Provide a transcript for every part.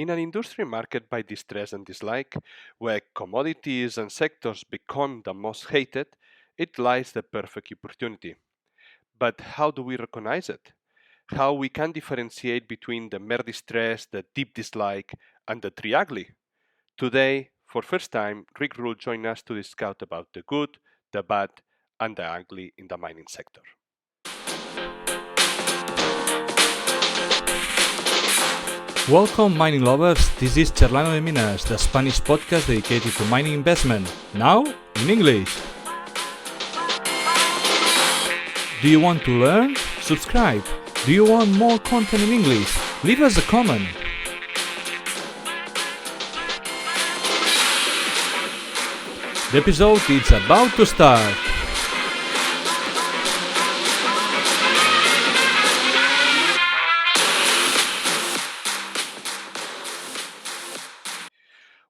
In an industry marked by distress and dislike, where commodities and sectors become the most hated, it lies the perfect opportunity. But how do we recognize it? How we can differentiate between the mere distress, the deep dislike, and the three ugly? Today, for first time, Rick will join us to discuss about the good, the bad, and the ugly in the mining sector. Welcome, mining lovers. This is Charlando de Minas, the Spanish podcast dedicated to mining investment. Now, in English. Do you want to learn? Subscribe. Do you want more content in English? Leave us a comment. The episode is about to start.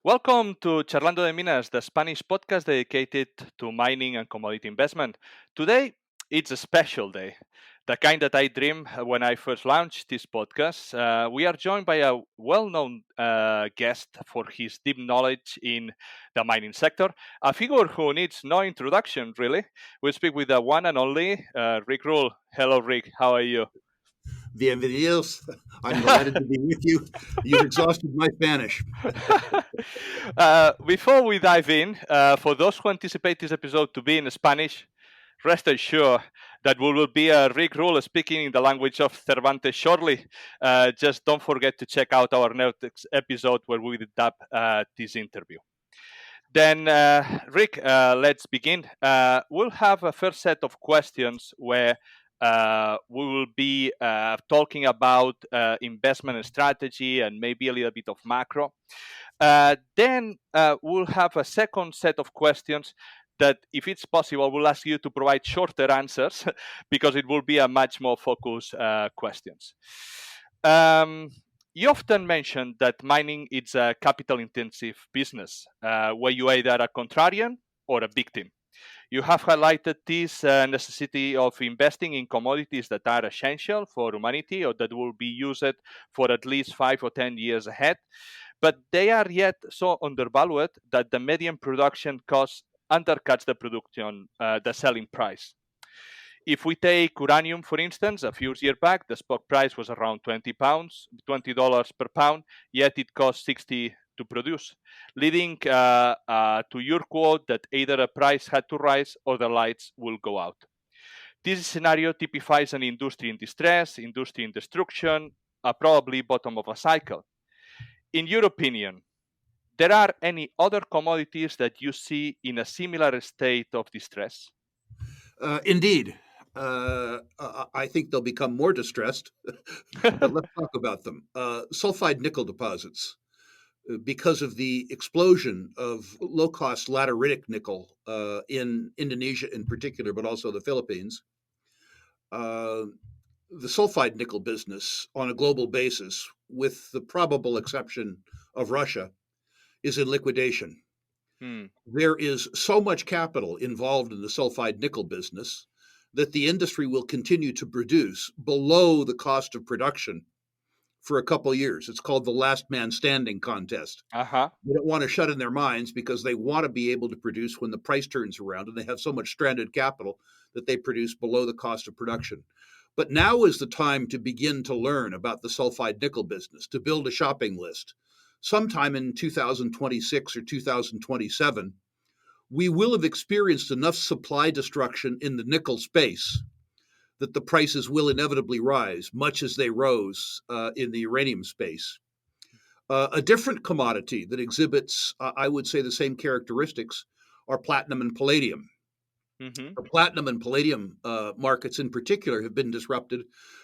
Welcome to Charlando de Minas, the Spanish podcast dedicated to mining and commodity investment. Today, it's a special day, the kind that I dreamed when I first launched this podcast. We are joined by a well-known guest for his deep knowledge in the mining sector, a figure who needs no introduction, really. We speak with the one and only Rick Rule. Hello, Rick. How are you? Bienvenidos. I'm delighted to be with you. You've exhausted my Spanish. Before we dive in, for those who anticipate this episode to be in Spanish, rest assured that we will be Rick Rule speaking in the language of Cervantes shortly. Just don't forget to check out our next episode where we dub this interview. Then, Rick, let's begin. We'll have a first set of questions where we will be talking about investment strategy and maybe a little bit of macro. Then we'll have a second set of questions that, if it's possible, we'll ask you to provide shorter answers because it will be a much more focused questions. You often mention that mining is a capital-intensive business where you are either a contrarian or a victim. You have highlighted this necessity of investing in commodities that are essential for humanity or that will be used for at least 5 or 10 years ahead, but they are yet so undervalued that the median production cost undercuts the selling price. If we take uranium, for instance, a few years back, the spot price was around $20 per pound, yet it cost 60 to produce, leading to your quote that either a price had to rise or the lights will go out. This scenario typifies an industry in distress, industry in destruction, probably bottom of a cycle. In your opinion, there are any other commodities that you see in a similar state of distress? Indeed. I think they'll become more distressed, but let's talk about them. Sulfide nickel deposits. Because of the explosion of low-cost lateritic nickel in Indonesia in particular, but also the Philippines, the sulfide nickel business on a global basis, with the probable exception of Russia, is in liquidation. There is so much capital involved in the sulfide nickel business that the industry will continue to produce below the cost of production for a couple of years. It's called the last man standing contest. They don't want to shut in their minds because they want to be able to produce when the price turns around, and they have so much stranded capital that they produce below the cost of production. But now is the time to begin to learn about the sulfide nickel business, to build a shopping list. Sometime in 2026 or 2027, we will have experienced enough supply destruction in the nickel space that the prices will inevitably rise, much as they rose in the uranium space. A different commodity that exhibits, I would say, the same characteristics are platinum and palladium. The platinum and palladium markets in particular have been disrupted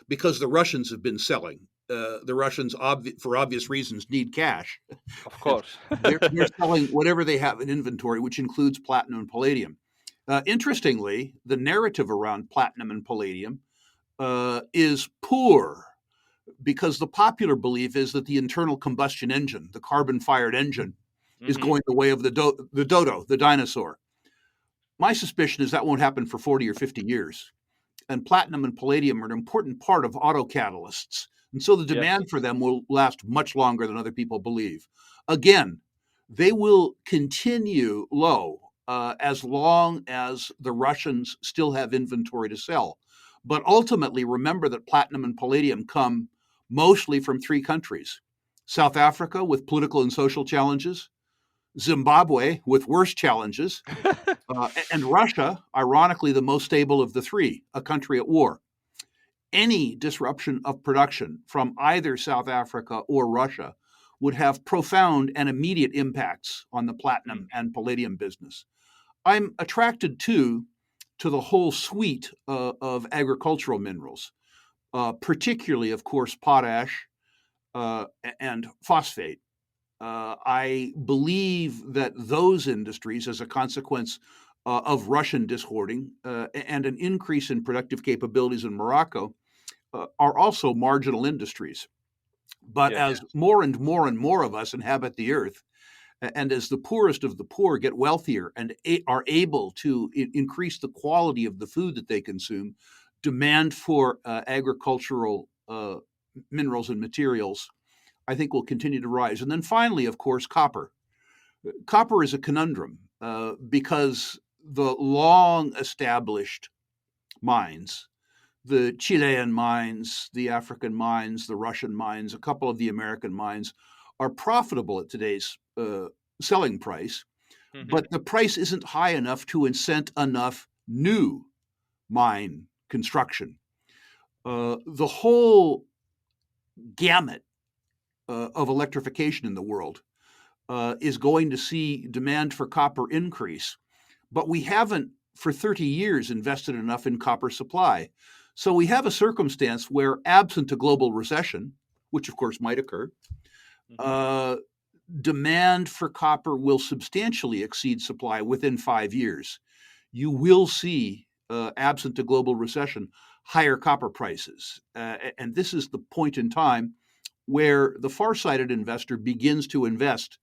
because the Russians have been selling. The Russians, for obvious reasons, need cash. Of course. They're selling whatever they have in inventory, which includes platinum and palladium. Interestingly, the narrative around platinum and palladium is poor because the popular belief is that the internal combustion engine, the carbon-fired engine, is going the way of the dodo, the dinosaur. My suspicion is that won't happen for 40 or 50 years. And platinum and palladium are an important part of auto catalysts, And so the Yes. demand for them will last much longer than other people believe. Again, they will continue low as long as the Russians still have inventory to sell. But ultimately, remember that platinum and palladium come mostly from three countries: South Africa with political and social challenges, Zimbabwe with worse challenges, and Russia, ironically, the most stable of the three, a country at war. Any disruption of production from either South Africa or Russia would have profound and immediate impacts on the platinum and palladium business. I'm attracted to the whole suite of agricultural minerals, particularly, of course, potash and phosphate. I believe that those industries, as a consequence of Russian dishoarding and an increase in productive capabilities in Morocco, are also marginal industries. But Yes. as more and more and more of us inhabit the earth, and as the poorest of the poor get wealthier and are able to increase the quality of the food that they consume, demand for agricultural minerals and materials, I think, will continue to rise. And then finally, of course, copper. Copper is a conundrum because the long established mines, the Chilean mines, the African mines, the Russian mines, a couple of the American mines, are profitable at today's selling price, but the price isn't high enough to incent enough new mine construction. The whole gamut of electrification in the world is going to see demand for copper increase, but we haven't for 30 years invested enough in copper supply. So we have a circumstance where, absent a global recession, which of course might occur, demand for copper will substantially exceed supply within 5 years. You will see, absent a global recession, higher copper prices. And this is the point in time where the far-sighted investor begins to invest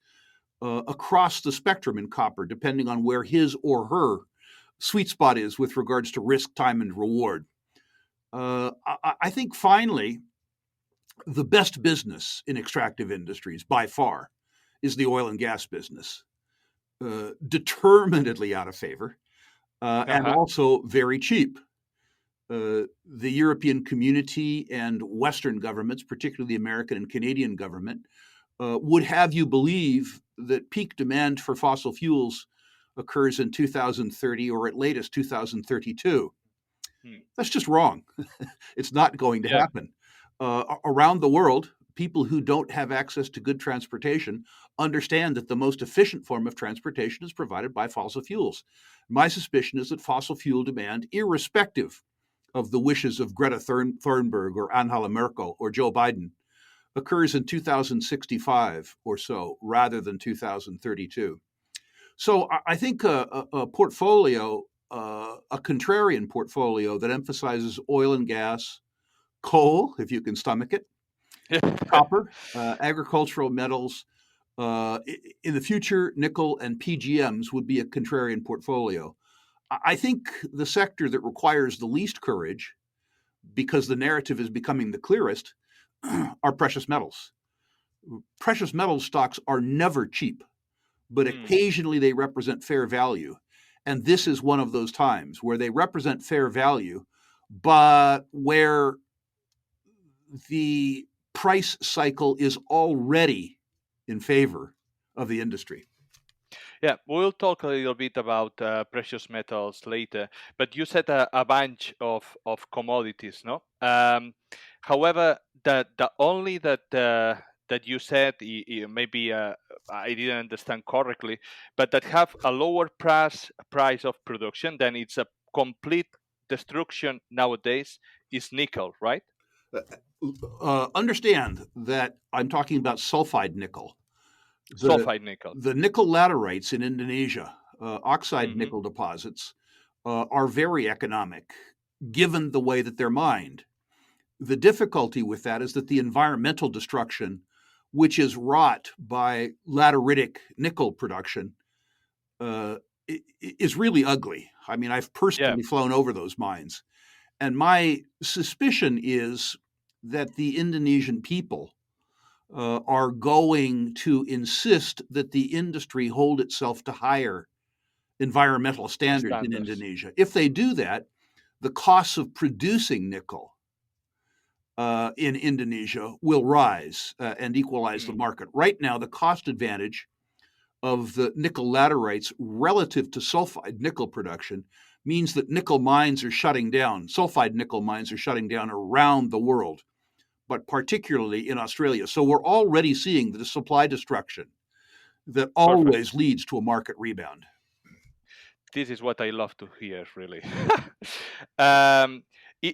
across the spectrum in copper, depending on where his or her sweet spot is with regards to risk, time, and reward. I think finally, the best business in extractive industries by far is the oil and gas business, determinedly out of favor and also very cheap. The European community and Western governments, particularly the American and Canadian government, would have you believe that peak demand for fossil fuels occurs in 2030 or at latest 2032. That's just wrong. It's not going to happen. Around the world, people who don't have access to good transportation understand that the most efficient form of transportation is provided by fossil fuels. My suspicion is that fossil fuel demand, irrespective of the wishes of Greta Thunberg or Angela Merkel or Joe Biden, occurs in 2065 or so, rather than 2032. So I think a portfolio, a contrarian portfolio that emphasizes oil and gas, coal, if you can stomach it, copper, agricultural metals, in the future, nickel and PGMs would be a contrarian portfolio. I think the sector that requires the least courage, because the narrative is becoming the clearest, are precious metals. Precious metal stocks are never cheap, but occasionally they represent fair value. And this is one of those times where they represent fair value, but where the price cycle is already in favor of the industry. Yeah, we'll talk a little bit about precious metals later, but you said a bunch of commodities, no? However, the only that you said, maybe I didn't understand correctly, but that have a lower price of production, then it's a complete destruction nowadays, is nickel, right? Understand that I'm talking about sulfide nickel. Sulfide nickel. The nickel laterites in Indonesia, oxide nickel deposits, are very economic, given the way that they're mined. The difficulty with that is that the environmental destruction, which is wrought by lateritic nickel production, is really ugly. I mean, I've personally flown over those mines. And my suspicion is that the Indonesian people are going to insist that the industry hold itself to higher environmental standards in Indonesia. If they do that, the costs of producing nickel in Indonesia will rise and equalize the market. Right now, the cost advantage of the nickel laterites relative to sulfide nickel production means that nickel mines are shutting down. Sulfide nickel mines are shutting down around the world, but particularly in Australia. So we're already seeing the supply destruction that always leads to a market rebound. This is what I love to hear, really.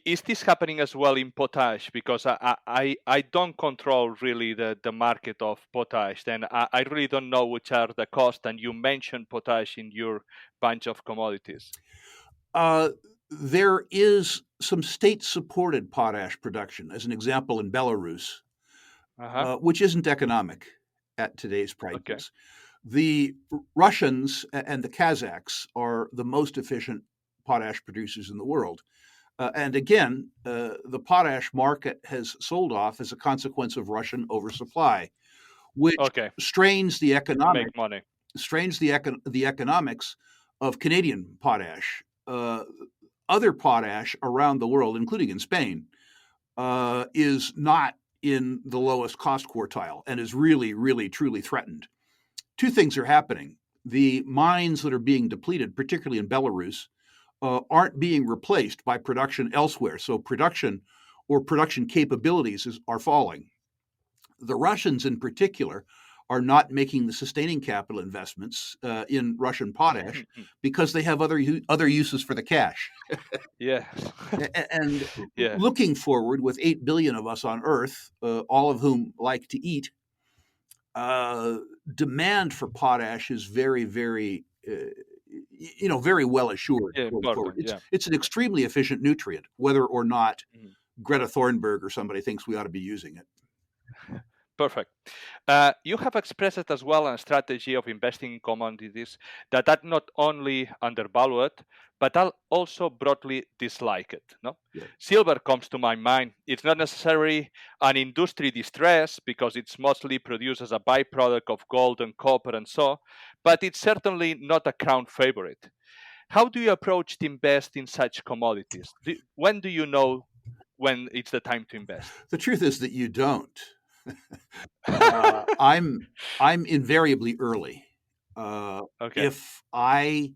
Is this happening as well in potash? Because I don't control really the market of potash, and I really don't know which are the costs. And you mentioned potash in your bunch of commodities. There is some state-supported potash production, as an example, in Belarus, which isn't economic at today's prices. Okay. The Russians and the Kazakhs are the most efficient potash producers in the world. And again, the potash market has sold off as a consequence of Russian oversupply, which strains the economics. Strains the economics of Canadian potash. Other potash around the world, including in Spain, is not in the lowest cost quartile and is really, really, truly threatened. Two things are happening. The mines that are being depleted, particularly in Belarus, aren't being replaced by production elsewhere. So production or production capabilities are falling. The Russians in particular are not making the sustaining capital investments in Russian potash because they have other uses for the cash. And looking forward, with 8 billion of us on Earth, all of whom like to eat, demand for potash is very, very, very well assured. It's an extremely efficient nutrient, whether or not Greta Thunberg or somebody thinks we ought to be using it. Perfect. You have expressed it as well a strategy of investing in commodities that are not only undervalued, but are also broadly disliked. No? Yeah. Silver comes to my mind. It's not necessarily an industry distress because it's mostly produced as a byproduct of gold and copper and so, but it's certainly not a crown favorite. How do you approach to invest in such commodities? When do you know when it's the time to invest? The truth is that you don't. I'm invariably early. If I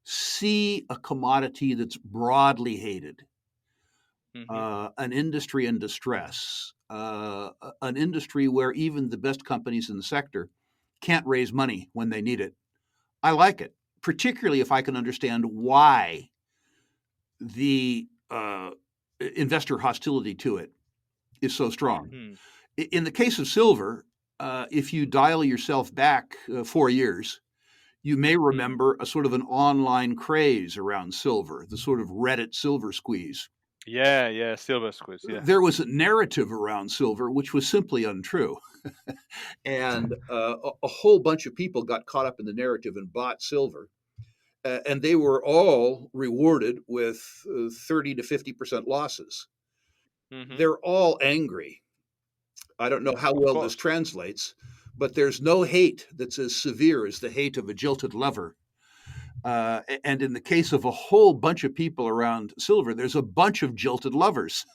see a commodity that's broadly hated, an industry in distress, an industry where even the best companies in the sector can't raise money when they need it, I like it, particularly if I can understand why the investor hostility to it is so strong. In the case of silver, if you dial yourself back 4 years, you may remember a sort of an online craze around silver, the sort of Reddit silver squeeze. Yeah, silver squeeze. Yeah. There was a narrative around silver which was simply untrue. And a whole bunch of people got caught up in the narrative and bought silver. And they were all rewarded with 30 to 50% losses. They're all angry. I don't know how well this translates, but there's no hate that's as severe as the hate of a jilted lover. And in the case of a whole bunch of people around silver, there's a bunch of jilted lovers.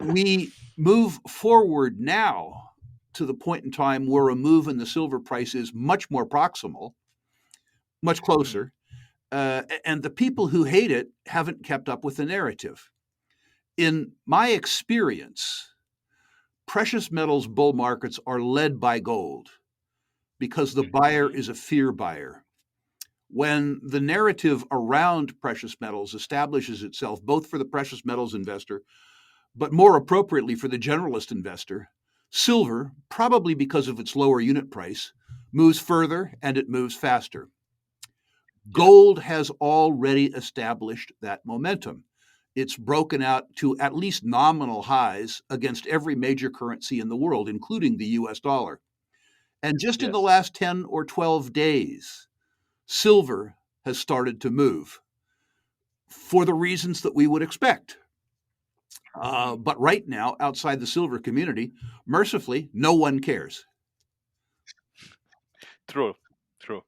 We move forward now to the point in time where a move in the silver price is much more proximal, much closer. And the people who hate it haven't kept up with the narrative. In my experience, precious metals bull markets are led by gold because the buyer is a fear buyer. When the narrative around precious metals establishes itself, both for the precious metals investor, but more appropriately for the generalist investor, silver, probably because of its lower unit price, moves further and it moves faster. Gold has already established that momentum. It's broken out to at least nominal highs against every major currency in the world, including the US dollar. And just in the last 10 or 12 days, silver has started to move for the reasons that we would expect. But right now, outside the silver community, mercifully, no one cares. True, true.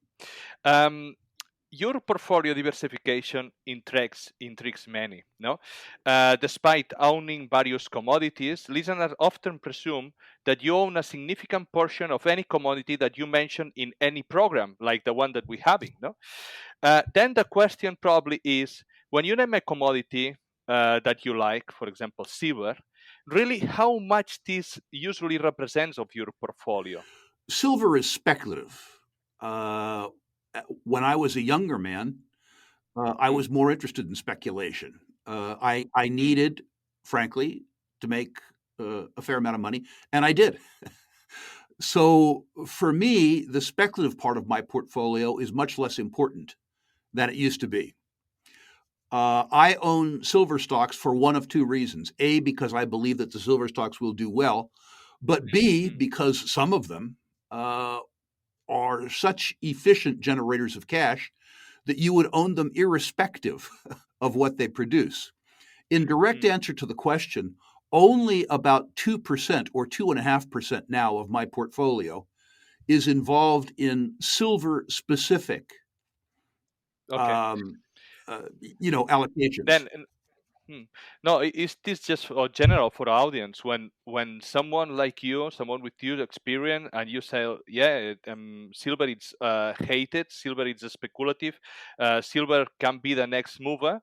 Um, your portfolio diversification intrigues many. No, despite owning various commodities, listeners often presume that you own a significant portion of any commodity that you mention in any program, like the one that we're having. No, then the question probably is, when you name a commodity that you like, for example, silver, really how much this usually represents of your portfolio? Silver is speculative. Uh, when I was a younger man, I Mm, was more interested in speculation. I mm, needed, frankly, to make a fair amount of money, and I did. So for me, the speculative part of my portfolio is much less important than it used to be. I own silver stocks for one of two reasons. A, because I believe that the silver stocks will do well, but B, mm, because some of them uh, are such efficient generators of cash that you would own them irrespective of what they produce. In direct mm. answer to the question, only about 2% or 2.5% now of my portfolio is involved in silver specific Okay. um, allocations. Then Hmm. No, is this just general for the audience? When someone like you, someone with your experience, and you say, yeah, silver is hated, silver is speculative, silver can be the next mover.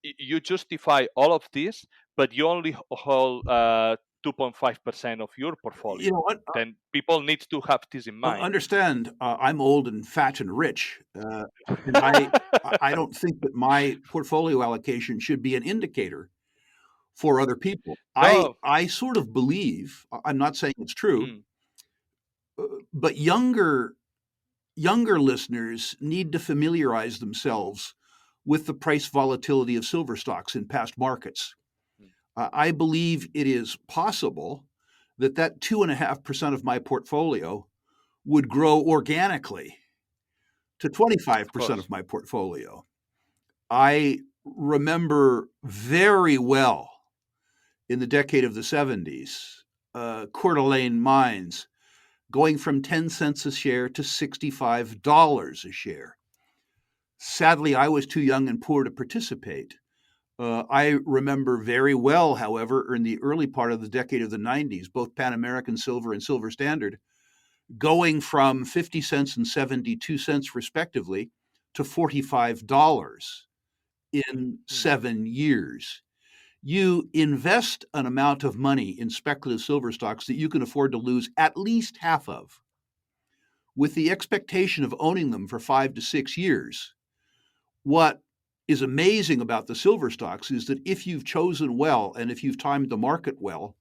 You justify all of this, but you only hold 2.5% of your You portfolio. know what? Then people need to have this in mind. Understand, I'm old and fat and rich, and I don't think that my portfolio allocation should be an indicator for other people. No. I sort of believe, I'm not saying it's true, Mm, but younger listeners need to familiarize themselves with the price volatility of silver stocks in past markets. mm, I believe it is possible that 2.5% of my portfolio would grow organically to of 25% course. of my portfolio. I remember very well in the decade of the 70s, Coeur d'Alene mines going from 10 cents a share to $65 a share. Sadly, I was too young and poor to participate. I remember very well, however, in the early part of the decade of the 90s, both Pan American Silver and Silver Standard going from 50 cents and 72 cents, respectively, to $45 in Mm, 7 years. You invest an amount of money in speculative silver stocks that you can afford to lose at least half of, with the expectation of owning them for 5 to 6 years. What is amazing about the silver stocks is that if you've chosen well and if you've timed the market well,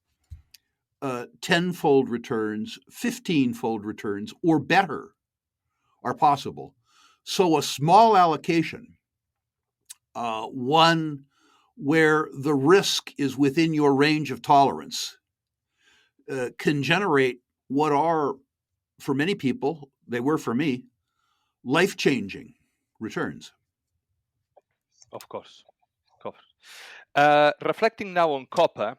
tenfold returns, 15-fold returns, or better are possible. So a small allocation, one where the risk is within your range of tolerance, can generate what are, for many people, they were for me, life changing returns. of course. Of course. Reflecting now on copper,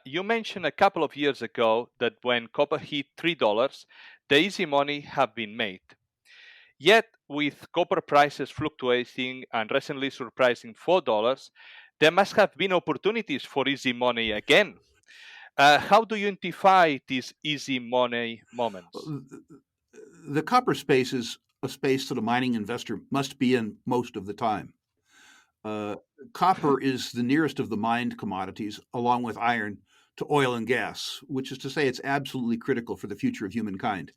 you mentioned a couple of years ago that when copper hit $3, the easy money have been made. Yet, with copper prices fluctuating and recently surpassing $4, there must have been opportunities for easy money again. How do you identify these easy money moments? The copper space is a space that a mining investor must be in most of the time. Uh, Copper is the nearest of the mined commodities, along with iron, to oil and gas, which is to say it's absolutely critical for the future of humankind.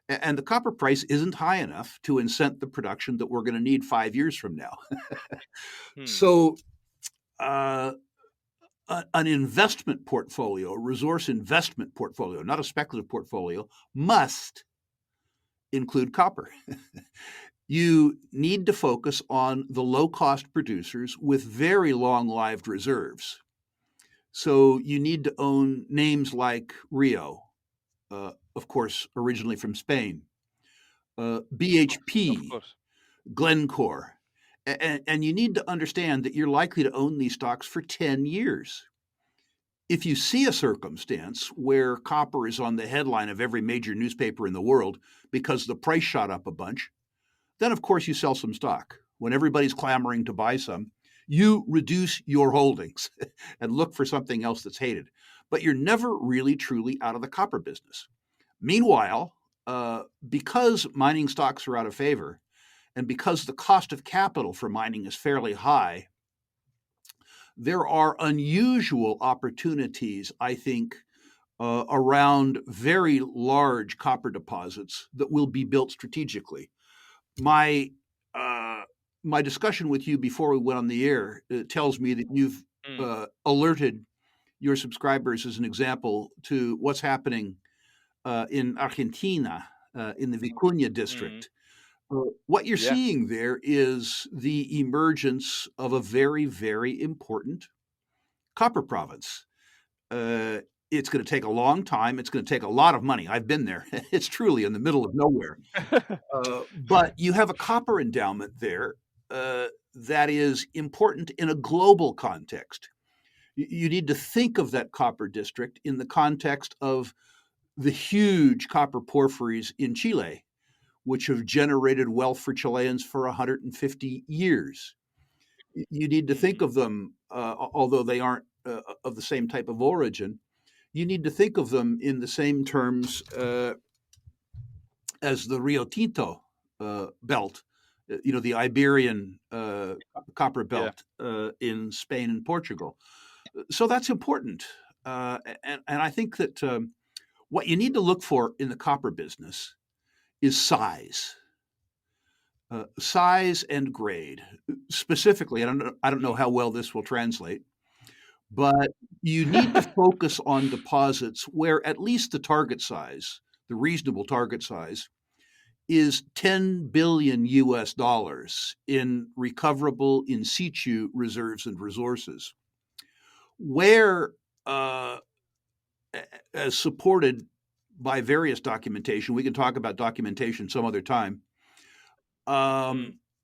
And the copper price isn't high enough to incent the production that we're going to need 5 years from now. Hmm, So, uh, an investment portfolio, a resource investment portfolio, not a speculative portfolio, must include copper. You need to focus on the low cost producers with very long lived reserves. So you need to own names like Rio, of course, originally from Spain, of BHP, course. Glencore, And you need to understand that you're likely to own these stocks for 10 years. If you see a circumstance where copper is on the headline of every major newspaper in the world because the price shot up a bunch, then of course you sell some stock. When everybody's clamoring to buy some, you reduce your holdings and look for something else that's hated. But you're never really truly out of the copper business. Meanwhile, because mining stocks are out of favor, and because the cost of capital for mining is fairly high, there are unusual opportunities, I think, around very large copper deposits that will be built strategically. My discussion with you before we went on the air tells me that you've alerted your subscribers, as an example, to what's happening in Argentina, in the Vicuña district. What you're seeing there is the emergence of a very, very important copper province. It's going to take a long time. It's going to take a lot of money. I've been there. It's truly in the middle of nowhere. But you have a copper endowment there that is important in a global context. You need to think of that copper district in the context of the huge copper porphyries in Chile, which have generated wealth for Chileans for 150 years. You need to think of them, although they aren't of the same type of origin, you need to think of them in the same terms as the Rio Tinto belt, the Iberian copper belt in Spain and Portugal. So that's important. And I think that what you need to look for in the copper business is size. Size and grade. Specifically, I don't know how well this will translate, but you need to focus on deposits where at least the target size, the reasonable target size, is 10 billion US dollars in recoverable in situ reserves and resources, where, as supported by various documentation, we can talk about documentation some other time,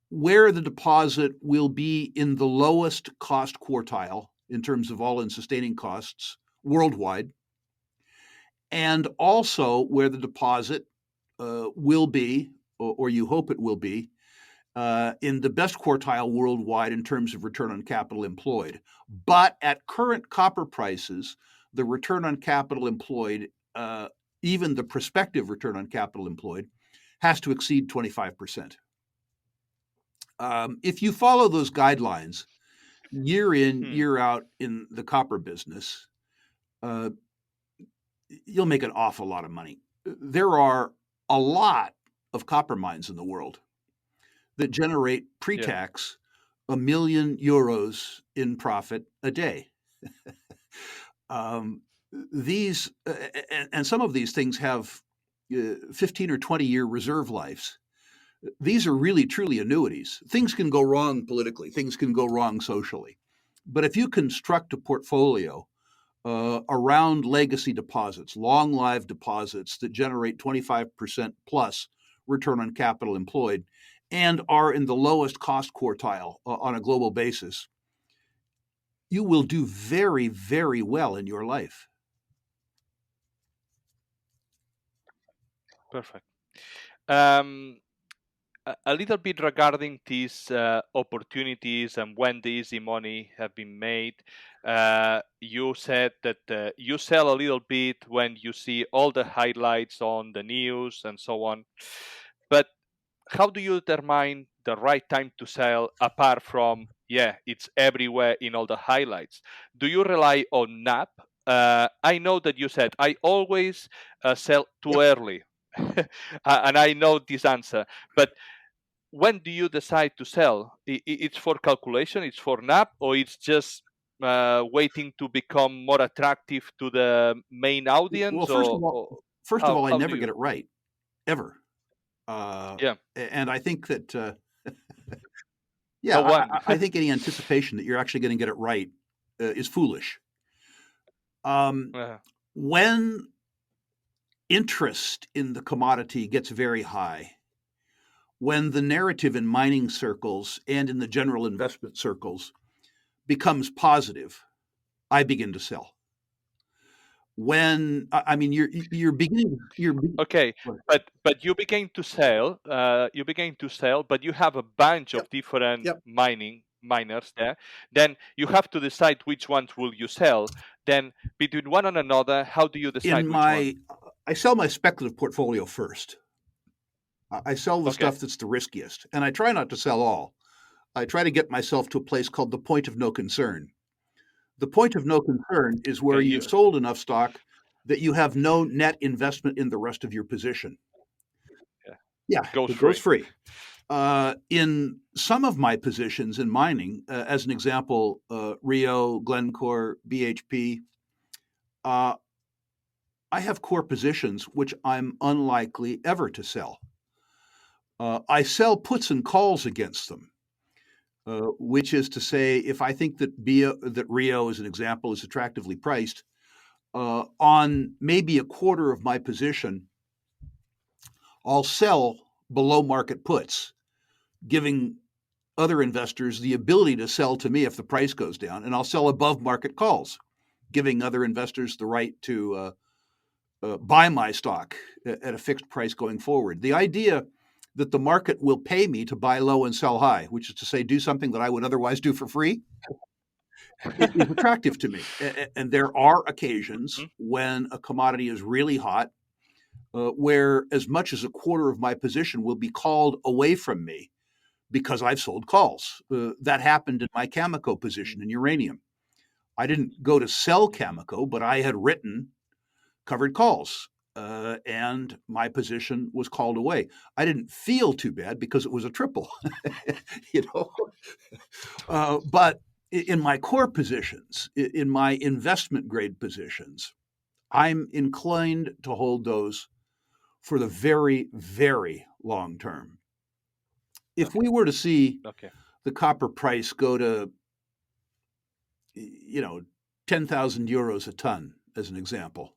where the deposit will be in the lowest cost quartile in terms of all-in sustaining costs worldwide, and also where the deposit will be, or you hope it will be, in the best quartile worldwide in terms of return on capital employed. But at current copper prices, the return on capital employed, even the prospective return on capital employed, has to exceed 25%. If you follow those guidelines year in, year out in the copper business, you'll make an awful lot of money. There are a lot of copper mines in the world that generate pre-tax €1 million in profit a day. These and some of these things have 15 or 20-year reserve lives. These are really, truly annuities. Things can go wrong politically. Things can go wrong socially. But if you construct a portfolio around legacy deposits, long-lived deposits that generate 25% plus return on capital employed and are in the lowest cost quartile on a global basis, you will do very, very well in your life. Perfect. A little bit regarding these opportunities and when the easy money have been made. You said that you sell a little bit when you see all the highlights on the news and so on. But how do you determine the right time to sell apart from, it's everywhere in all the highlights? Do you rely on NAP? I know that you said, I always sell too early. And I know this answer. But when do you decide to sell? It's for calculation, it's for NAP, or it's just waiting to become more attractive to the main audience? Well, first of all, I never get it right, ever. And I think that, I think any anticipation that you're actually going to get it right is foolish. When interest in the commodity gets very high, when the narrative in mining circles and in the general investment circles becomes positive, I begin to sell. When I mean you're beginning Okay, but you begin to sell. But you have a bunch Yep, of different yep. miners there. Then you have to decide which ones will you sell. Then between one and another, how do you decide which one? I sell my speculative portfolio first. I sell the Okay, stuff that's the riskiest, and I try not to sell all. I try to get myself to a place called the point of no concern. The point of no concern is where okay, you've sold enough stock that you have no net investment in the rest of your position. yeah, Yeah, it goes it goes free. free. In some of my positions in mining, as an example, Rio, Glencore, BHP, uh, I have core positions which I'm unlikely ever to sell. I sell puts and calls against them, which is to say, if I think that Rio, as an example, is attractively priced, on maybe a quarter of my position, I'll sell below market puts, giving other investors the ability to sell to me if the price goes down, and I'll sell above market calls, giving other investors the right to buy my stock at a fixed price going forward. The idea that the market will pay me to buy low and sell high, which is to say, do something that I would otherwise do for free, is attractive to me. And there are occasions Mhm. when a commodity is really hot, where as much as a quarter of my position will be called away from me because I've sold calls. That happened in my Cameco position in uranium. I didn't go to sell Cameco, but I had written covered calls, and my position was called away. I didn't feel too bad because it was a triple, you know. But in my core positions, in my investment grade positions, I'm inclined to hold those for the very, very long term. If Okay, we were to see okay. the copper price go to, you know, 10,000 euros a ton, as an example,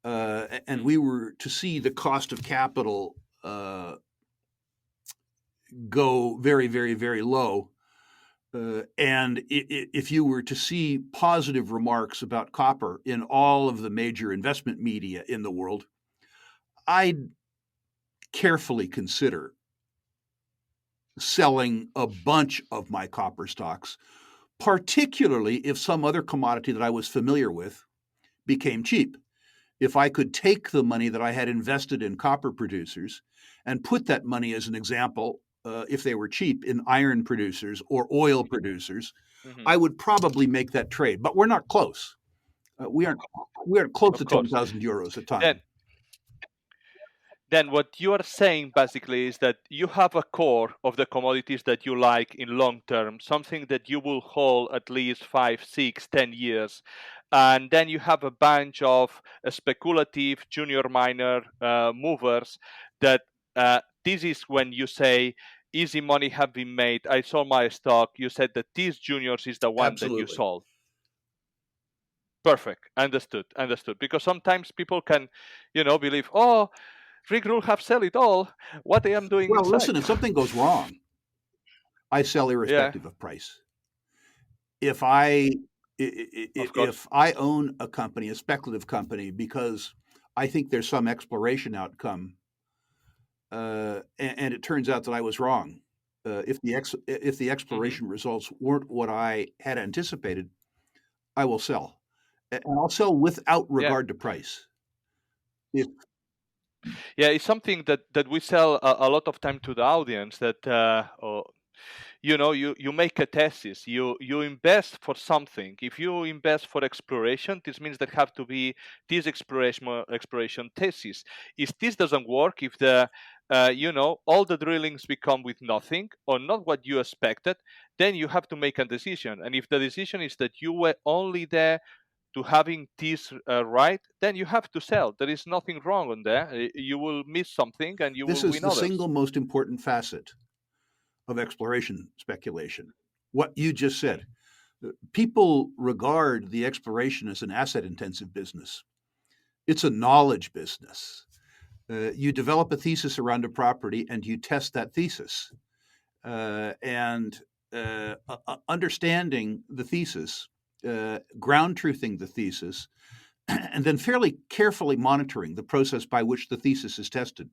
and Mm. we were to see the cost of capital go very, very, very low, and if you were to see positive remarks about copper in all of the major investment media in the world, I'd carefully consider selling a bunch of my copper stocks, particularly if some other commodity that I was familiar with became cheap. If I could take the money that I had invested in copper producers and put that money, as an example, if they were cheap, in iron producers or oil producers, Hmm. I would probably make that trade. But we're not close. We aren't close to Of ten course. thousand euros a ton. Then then what you are saying basically is that you have a core of the commodities that you like in long term, something that you will hold at least 5, 6, 10 years. And then you have a bunch of speculative junior miner movers that this is when you say easy money have been made. I sold my stock. You said that these juniors is the one that you Absolutely. sold. Perfect. Understood. Understood. Because sometimes people can, believe, oh, Rick Rule have sell it all. What I am doing Well, inside? listen, if something goes wrong, I sell Yeah, irrespective of price. If I of course. if I own a company, a speculative company, because I think there's some exploration outcome, and it turns out that I was wrong. If the Hmm. exploration results weren't what I had anticipated, I will sell, and I'll sell without Yeah, regard to price. If yeah. It's something that we sell a lot of time to the audience. That you make a thesis. You invest for something. If you invest for exploration, this means there have to be this exploration thesis. If this doesn't work, if all the drillings become with nothing or not what you expected, then you have to make a decision. And if the decision is that you were only there to having this right, then you have to sell. There is nothing wrong on there. You will miss something and you this will is win the others. single most important facet of exploration speculation, what you just said. People regard the exploration as an asset intensive business. It's a knowledge business. You develop a thesis around a property and you test that thesis. Understanding the thesis, ground truthing the thesis, and then fairly carefully monitoring the process by which the thesis is tested,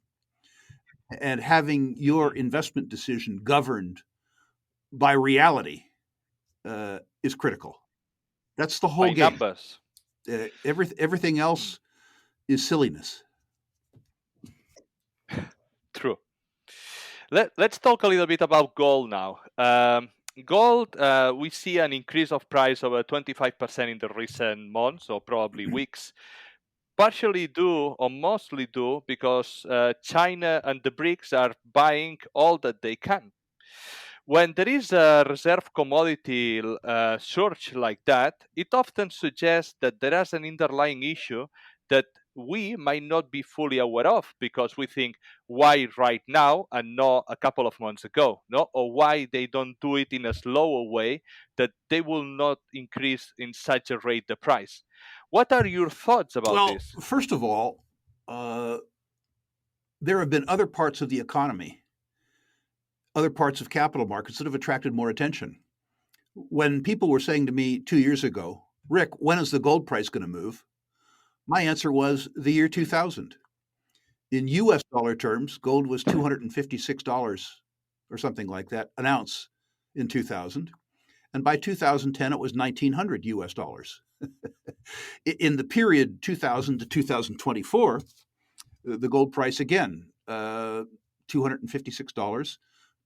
and having your investment decision governed by reality is critical. That's the whole By game. numbers. Everything else is silliness. True. Let's talk a little bit about gold now. Gold, we see an increase of price over 25% in the recent months, or probably weeks, partially due or mostly due because China and the BRICS are buying all that they can. When there is a reserve commodity surge like that, it often suggests that there is an underlying issue that we might not be fully aware of, because we think, why right now and not a couple of months ago, no? Or why they don't do it in a slower way that they will not increase in such a rate the price. What are your thoughts about this? Well, first of all, there have been other parts of the economy, other parts of capital markets that have attracted more attention. When people were saying to me 2 years ago, Rick, when is the gold price going to move? My answer was the year 2000. In US dollar terms, gold was $256 or something like that, an ounce in 2000. And by 2010, it was 1,900 US dollars. In the period 2000 to 2024, the gold price again, $256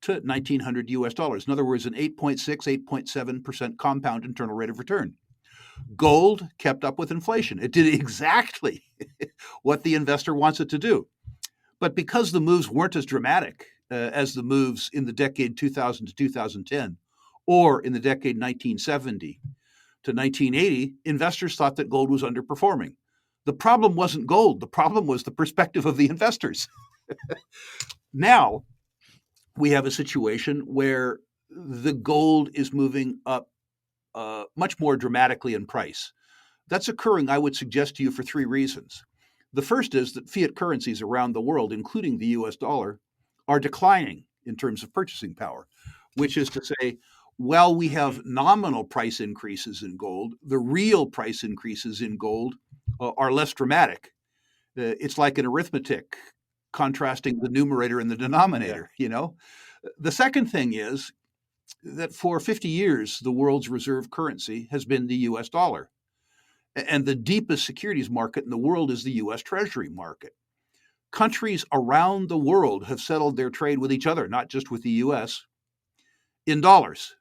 to 1,900 US dollars. In other words, an 8.6, 8.7% compound internal rate of return. Gold kept up with inflation. It did exactly what the investor wants it to do. But because the moves weren't as dramatic as the moves in the decade 2000 to 2010, or in the decade 1970 to 1980, investors thought that gold was underperforming. The problem wasn't gold. The problem was the perspective of the investors. Now, we have a situation where the gold is moving up much more dramatically in price. That's occurring, I would suggest to you, for three reasons. The first is that fiat currencies around the world, including the US dollar, are declining in terms of purchasing power, which is to say, while we have nominal price increases in gold, the real price increases in gold are less dramatic. It's like an arithmetic, contrasting the numerator and the denominator, you know. The second thing is that for 50 years, the world's reserve currency has been the US dollar. And the deepest securities market in the world is the US Treasury market. Countries around the world have settled their trade with each other, not just with the US, in dollars.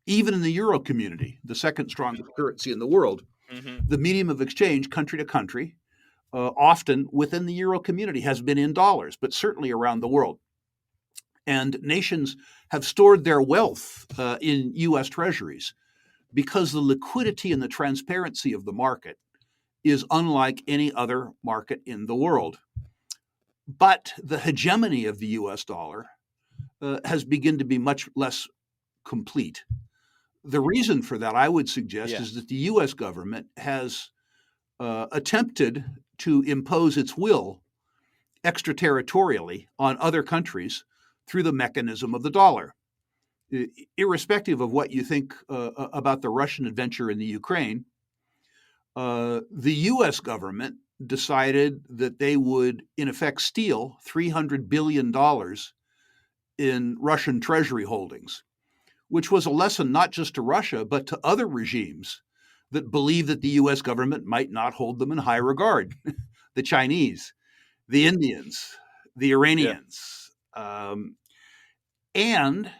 Even in the Euro community, the second strongest currency in the world, the medium of exchange country to country, often within the Euro community, has been in dollars, but certainly around the world. And nations have stored their wealth in US Treasuries because the liquidity and the transparency of the market is unlike any other market in the world. But the hegemony of the US dollar has begun to be much less complete. The reason for that, I would suggest, is that the US government has attempted to impose its will extraterritorially on other countries through the mechanism of the dollar. Irrespective of what you think about the Russian adventure in the Ukraine, the US government decided that they would, in effect, steal $300 billion in Russian treasury holdings, which was a lesson not just to Russia, but to other regimes that believe that the US government might not hold them in high regard. The Chinese, the Indians, the Iranians. And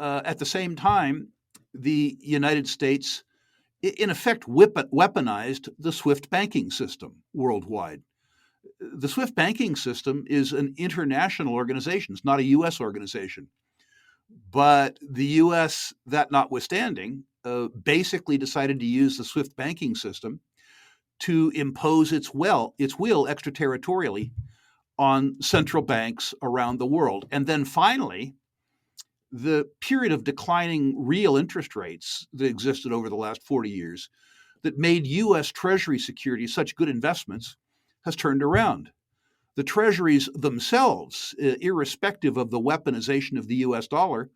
at the same time, the United States, in effect, weaponized the SWIFT banking system worldwide. The SWIFT banking system is an international organization. It's not a U.S. organization. But the U.S., that notwithstanding, basically decided to use the SWIFT banking system to impose its will extraterritorially on central banks around the world. And then finally, the period of declining real interest rates that existed over the last 40 years that made U.S. Treasury securities such good investments has turned around. The treasuries themselves, irrespective of the weaponization of the US dollar,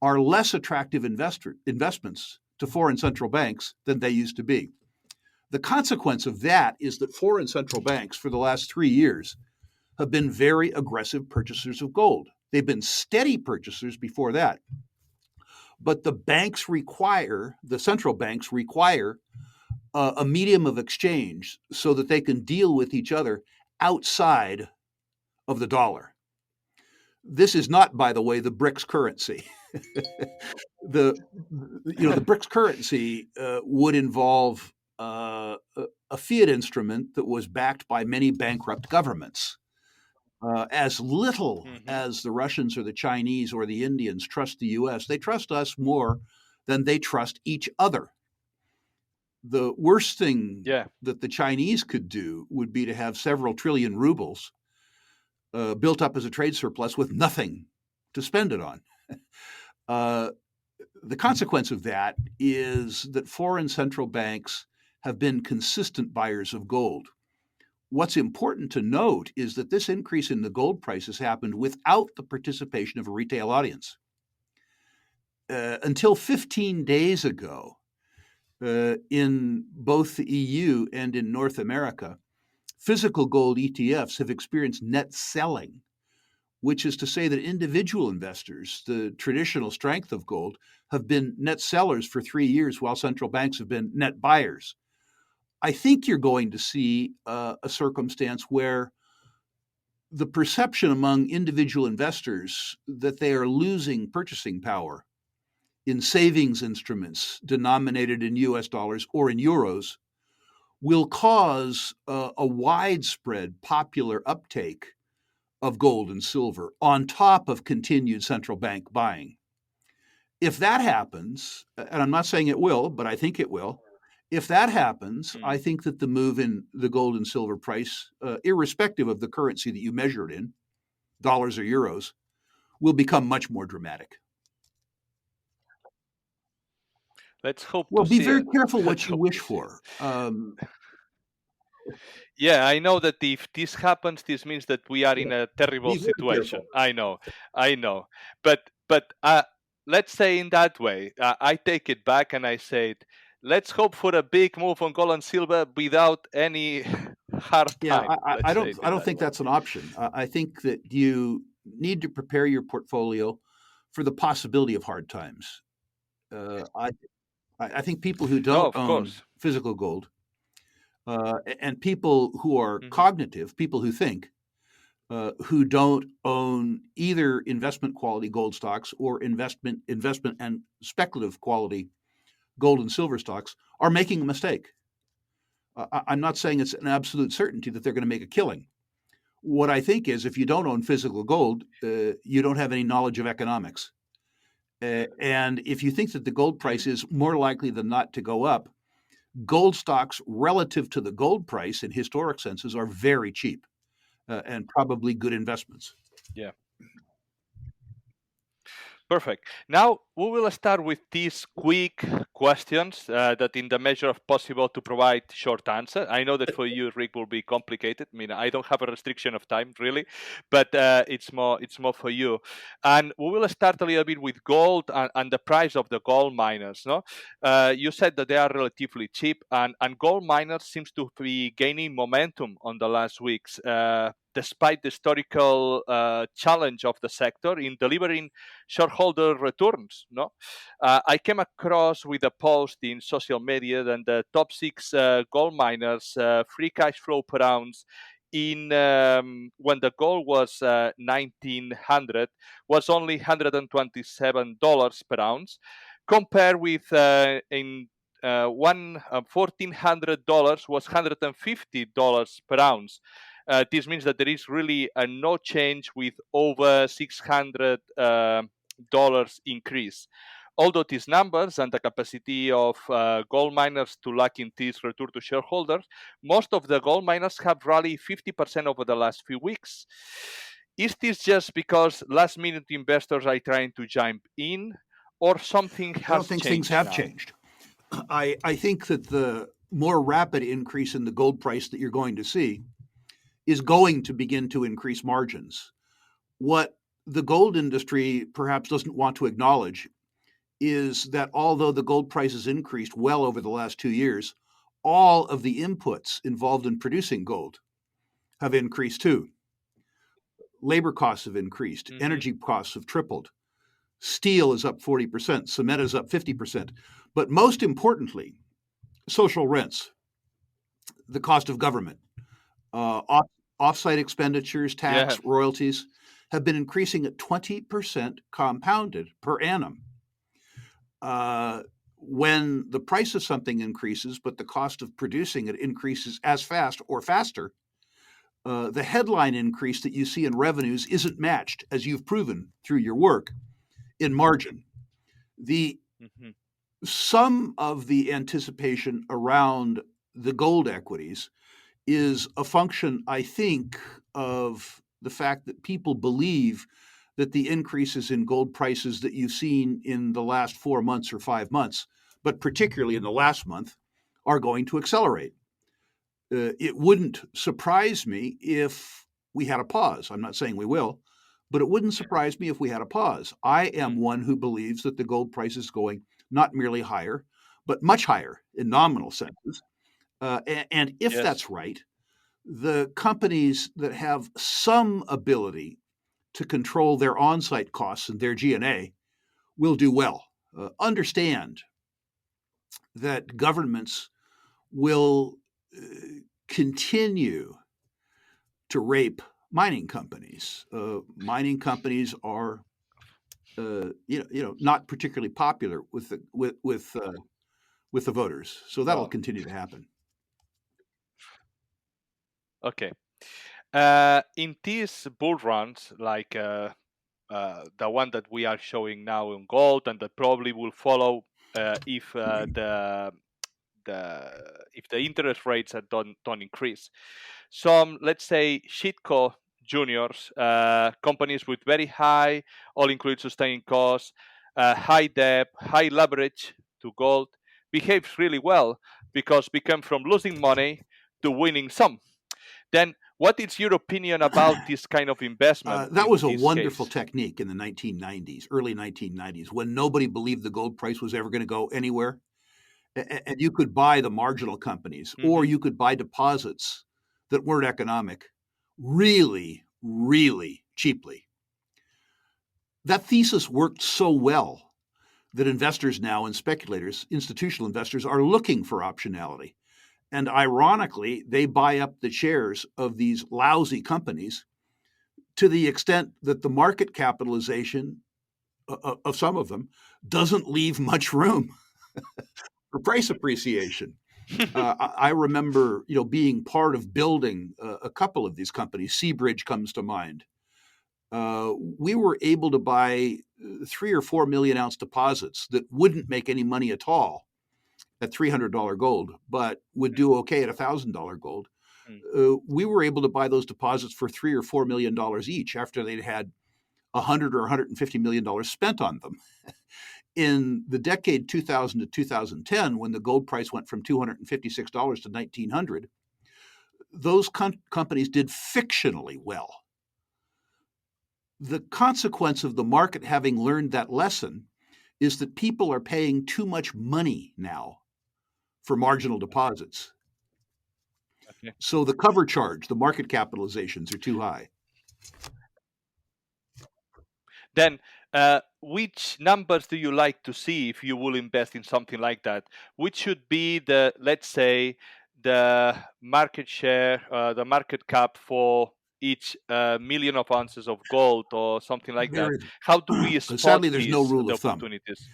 are less attractive investments to foreign central banks than they used to be. The consequence of that is that foreign central banks for the last 3 years have been very aggressive purchasers of gold. They've been steady purchasers before that. But the central banks require a medium of exchange so that they can deal with each other outside of the dollar. This is not, by the way, the BRICS currency. the BRICS currency would involve a fiat instrument that was backed by many bankrupt governments. As little as the Russians or the Chinese or the Indians trust the US, they trust us more than they trust each other. The worst thing that the Chinese could do would be to have several trillion rubles built up as a trade surplus with nothing to spend it on. The consequence of that is that foreign central banks have been consistent buyers of gold. What's important to note is that this increase in the gold prices happened without the participation of a retail audience. Until 15 days ago, in both the EU and in North America, physical gold ETFs have experienced net selling, which is to say that individual investors, the traditional strength of gold, have been net sellers for 3 years while central banks have been net buyers. I think you're going to see a circumstance where the perception among individual investors that they are losing purchasing power in savings instruments denominated in US dollars or in euros will cause a widespread popular uptake of gold and silver on top of continued central bank buying. If that happens, and I'm not saying it will, but I think it will, if that happens, I think that the move in the gold and silver price, irrespective of the currency that you measure it in, dollars or euros, will become much more dramatic. Let's hope. Well, to be see very it. careful what Let's you hope wish to see it. for. Yeah, I know that if this happens, this means that we are in a terrible Be very situation. careful. I know. But let's say in that way, I take it back and I say, let's hope for a big move on gold and silver without any hard Yeah, time. I Let's say it in don't that think way. that's an option. I think that you need to prepare your portfolio for the possibility of hard times. I think people who No, don't of own course. physical gold and people who are Mhm. cognitive, people who think, who don't own either investment quality gold stocks or investment and speculative quality gold and silver stocks are making a mistake. I'm not saying it's an absolute certainty that they're going to make a killing. What I think is if you don't own physical gold, you don't have any knowledge of economics. And if you think that the gold price is more likely than not to go up, gold stocks relative to the gold price in historic senses are very cheap and probably good investments. Yeah. Perfect. Now we will start with these quick questions that, in the measure of possible, to provide short answer. I know that for you, Rick, will be complicated. I mean, I don't have a restriction of time really, but it's more for you. And we will start a little bit with gold and the price of the gold miners. No, you said that they are relatively cheap, and gold miners seems to be gaining momentum on the last weeks. Despite the historical challenge of the sector in delivering shareholder returns. No, I came across with a post in social media that the top 6 gold miners free cash flow per ounce in when the gold was 1900 was only $127 per ounce, compared with in $1,400 was $150 per ounce. This means that there is really no change with over $600 increase. Although these numbers and the capacity of gold miners to lock in this return to shareholders, most of the gold miners have rallied 50% over the last few weeks. Is this just because last-minute investors are trying to jump in, or something I don't has think things changed have now? changed. I think that the more rapid increase in the gold price that you're going to see is going to begin to increase margins. What the gold industry perhaps doesn't want to acknowledge is that although the gold price has increased well over the last 2 years, all of the inputs involved in producing gold have increased too. Labor costs have increased, energy costs have tripled, steel is up 40%, cement is up 50%. But most importantly, social rents, the cost of government, offsite expenditures, tax, royalties have been increasing at 20% compounded per annum. When the price of something increases, but the cost of producing it increases as fast or faster, the headline increase that you see in revenues isn't matched, as you've proven through your work, in margin. Some of the anticipation around the gold equities is a function, I think, of the fact that people believe that the increases in gold prices that you've seen in the last 4 months or 5 months, but particularly in the last month, are going to accelerate. It wouldn't surprise me if we had a pause. I'm not saying we will, but it wouldn't surprise me if we had a pause. I am one who believes that the gold price is going not merely higher, but much higher in nominal senses. And if that's right, the companies that have some ability to control their on-site costs and their G&A will do well. Understand that governments will continue to rape mining companies. Mining companies are, not particularly popular with the voters, so that'll continue to happen. Okay. In these bull runs, like the one that we are showing now in gold, and that probably will follow if the interest rates don't increase. Some, let's say, Shitco Juniors, companies with very high all-inclusive sustaining costs, high debt, high leverage to gold, behaves really well because become from losing money to winning some. Then what is your opinion about this kind of investment? That was a wonderful technique in the 1990s, early 1990s, when nobody believed the gold price was ever going to go anywhere. And you could buy the marginal companies, or you could buy deposits that weren't economic really, really cheaply. That thesis worked so well that investors now and speculators, institutional investors, are looking for optionality. And ironically, they buy up the shares of these lousy companies to the extent that the market capitalization of some of them doesn't leave much room for price appreciation. I remember, being part of building a couple of these companies. Seabridge comes to mind. We were able to buy 3 or 4 million ounce deposits that wouldn't make any money at all at $300 gold, but would do okay at $1,000 gold. We were able to buy those deposits for $3 or $4 million each after they'd had $100 or $150 million spent on them. In the decade 2000 to 2010, when the gold price went from $256 to $1,900, those companies did fictionally well. The consequence of the market having learned that lesson is that people are paying too much money now for marginal deposits. Okay. So the cover charge, the market capitalizations are too high. Then which numbers do you like to see if you will invest in something like that? Which should be the, let's say, the market share, the market cap for each million of ounces of gold or something like that? How do we spot sadly, there's no rule of thumb. Opportunities?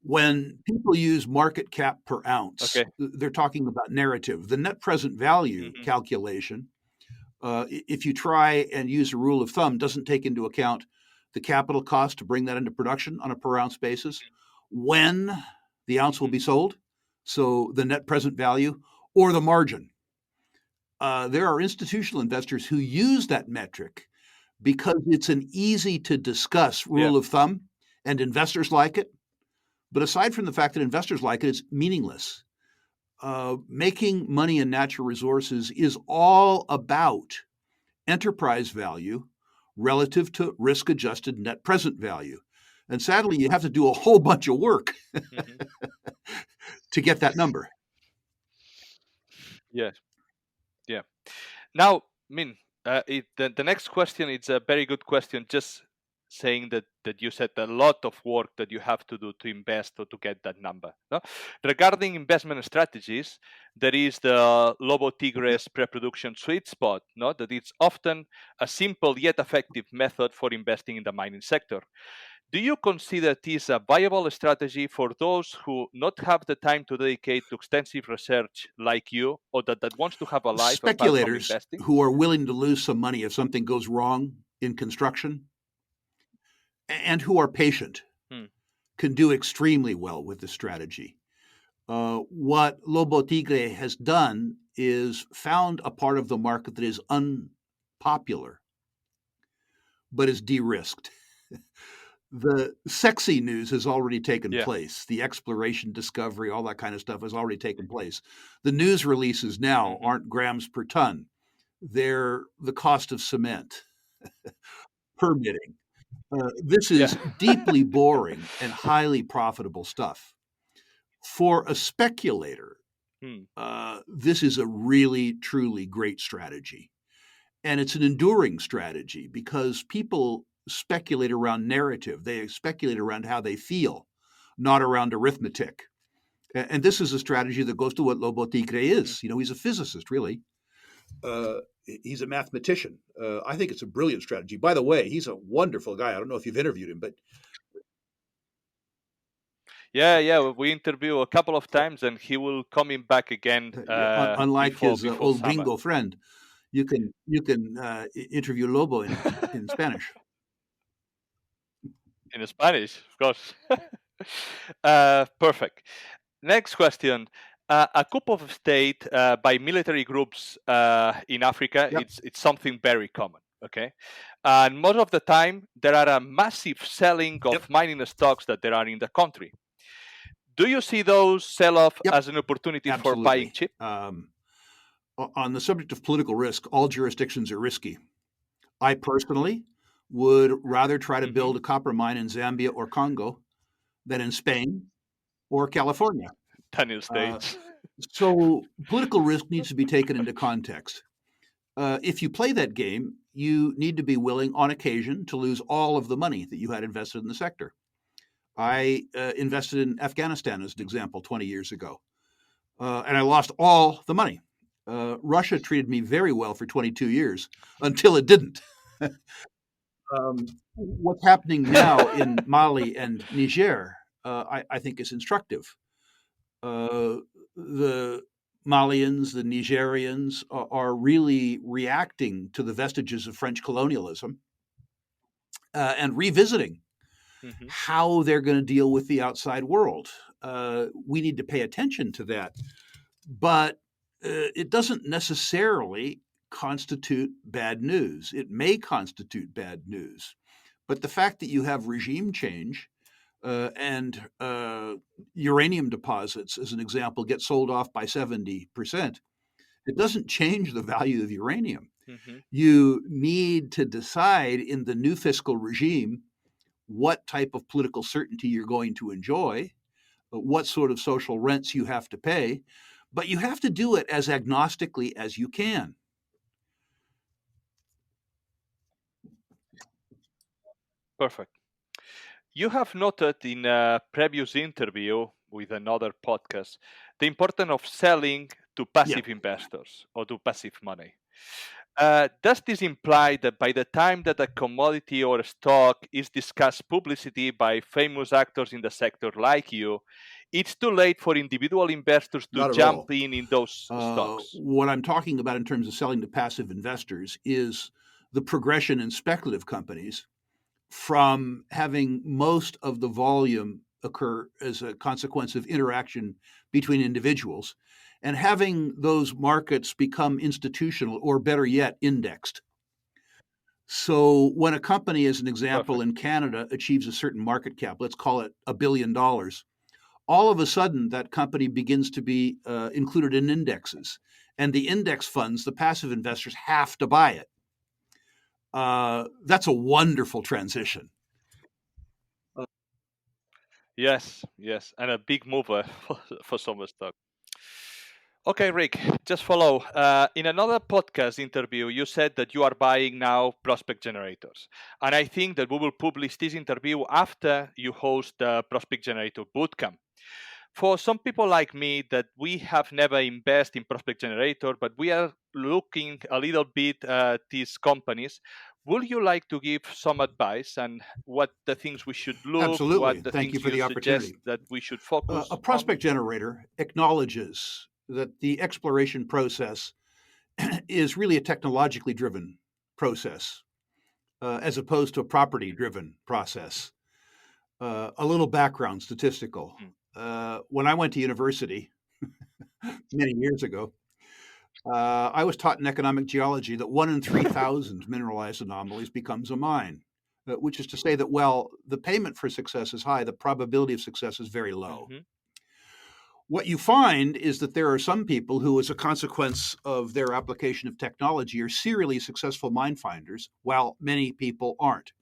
When people use market cap per ounce, they're talking about narrative. The net present value calculation, if you try and use a rule of thumb, doesn't take into account the capital cost to bring that into production on a per ounce basis, when the ounce will be sold, so the net present value, or the margin. There are institutional investors who use that metric because it's an easy to discuss rule of thumb, and investors like it. But aside from the fact that investors like it, it's meaningless. Making money in natural resources is all about enterprise value relative to risk-adjusted net present value. And sadly, you have to do a whole bunch of work to get that number. Yes. Yeah. Now, the next question, it's a very good question. Just saying that you said a lot of work that you have to do to invest or to get that number. No? Regarding investment strategies, there is the Lobo Tigres Preproduction Sweetspot. No? That it's often a simple yet effective method for investing in the mining sector. Do you consider this a viable strategy for those who not have the time to dedicate to extensive research like you, or that wants to have a life apart from Speculators investing? who are willing to lose some money if something goes wrong in construction and who are patient can do extremely well with this strategy. What Lobo Tigre has done is found a part of the market that is unpopular, but is de-risked. The sexy news has already taken place. The exploration, discovery, all that kind of stuff has already taken place. The news releases now aren't grams per ton. They're the cost of cement, permitting. This is deeply boring and highly profitable stuff. For a speculator, this is a really, truly great strategy. And it's an enduring strategy because people speculate around narrative. They speculate around how they feel, not around arithmetic. And this is a strategy that goes to what Lobo Tigre is. You know, he's a physicist, really. He's a mathematician. I think it's a brilliant strategy. By the way, he's a wonderful guy. I don't know if you've interviewed him, but Yeah, we interview a couple of times, and he will coming back again. Unlike before his old summer. gringo friend, you can interview Lobo in Spanish. In Spanish, of course. Perfect. Next question. A coup of state by military groups in Africa, it's something very common. Okay, and most of the time there are a massive selling of mining stocks that there are in the country. Do you see those sell-off as an opportunity for buying cheap? On the subject of political risk, all jurisdictions are risky. I personally would rather try to build a copper mine in Zambia or Congo than in Spain or California. States. So political risk needs to be taken into context. If you play that game, you need to be willing on occasion to lose all of the money that you had invested in the sector. I invested in Afghanistan as an example 20 years ago, and I lost all the money. Russia treated me very well for 22 years until it didn't. What's happening now in Mali and Niger, I think, is instructive. The Malians, the Nigerians are really reacting to the vestiges of French colonialism and revisiting how they're going to deal with the outside world. We need to pay attention to that. But it doesn't necessarily constitute bad news. It may constitute bad news. But the fact that you have regime change and uranium deposits, as an example, get sold off by 70%, it doesn't change the value of uranium. You need to decide in the new fiscal regime what type of political certainty you're going to enjoy, what sort of social rents you have to pay, but you have to do it as agnostically as you can. Perfect. You have noted in a previous interview with another podcast the importance of selling to passive investors or to passive money. Does this imply that by the time that a commodity or a stock is discussed publicly by famous actors in the sector like you, it's too late for individual investors to jump in those stocks? What I'm talking about in terms of selling to passive investors is the progression in speculative companies from having most of the volume occur as a consequence of interaction between individuals and having those markets become institutional, or better yet, indexed. So when a company, as an example, in Canada achieves a certain market cap, let's call it $1 billion, all of a sudden that company begins to be included in indexes. And the index funds, the passive investors, have to buy it. That's a wonderful transition. Yes, and a big mover for some stock. Okay, Rick, just follow. In another podcast interview, you said that you are buying now prospect generators. And I think that we will publish this interview after you host the Prospect Generator Bootcamp. For some people like me that we have never invested in prospect generator, but we are looking a little bit at these companies, would you like to give some advice and what the things we should look, Absolutely. what the Thank you things for you the suggest opportunity. that we should focus A prospect on? generator acknowledges that the exploration process is really a technologically driven process as opposed to a property driven process. A little background statistical. When I went to university many years ago, I was taught in economic geology that 1 in 3,000 mineralized anomalies becomes a mine, which is to say that while the payment for success is high, the probability of success is very low. Mm-hmm. What you find is that there are some people who, as a consequence of their application of technology, are serially successful mine finders, while many people aren't.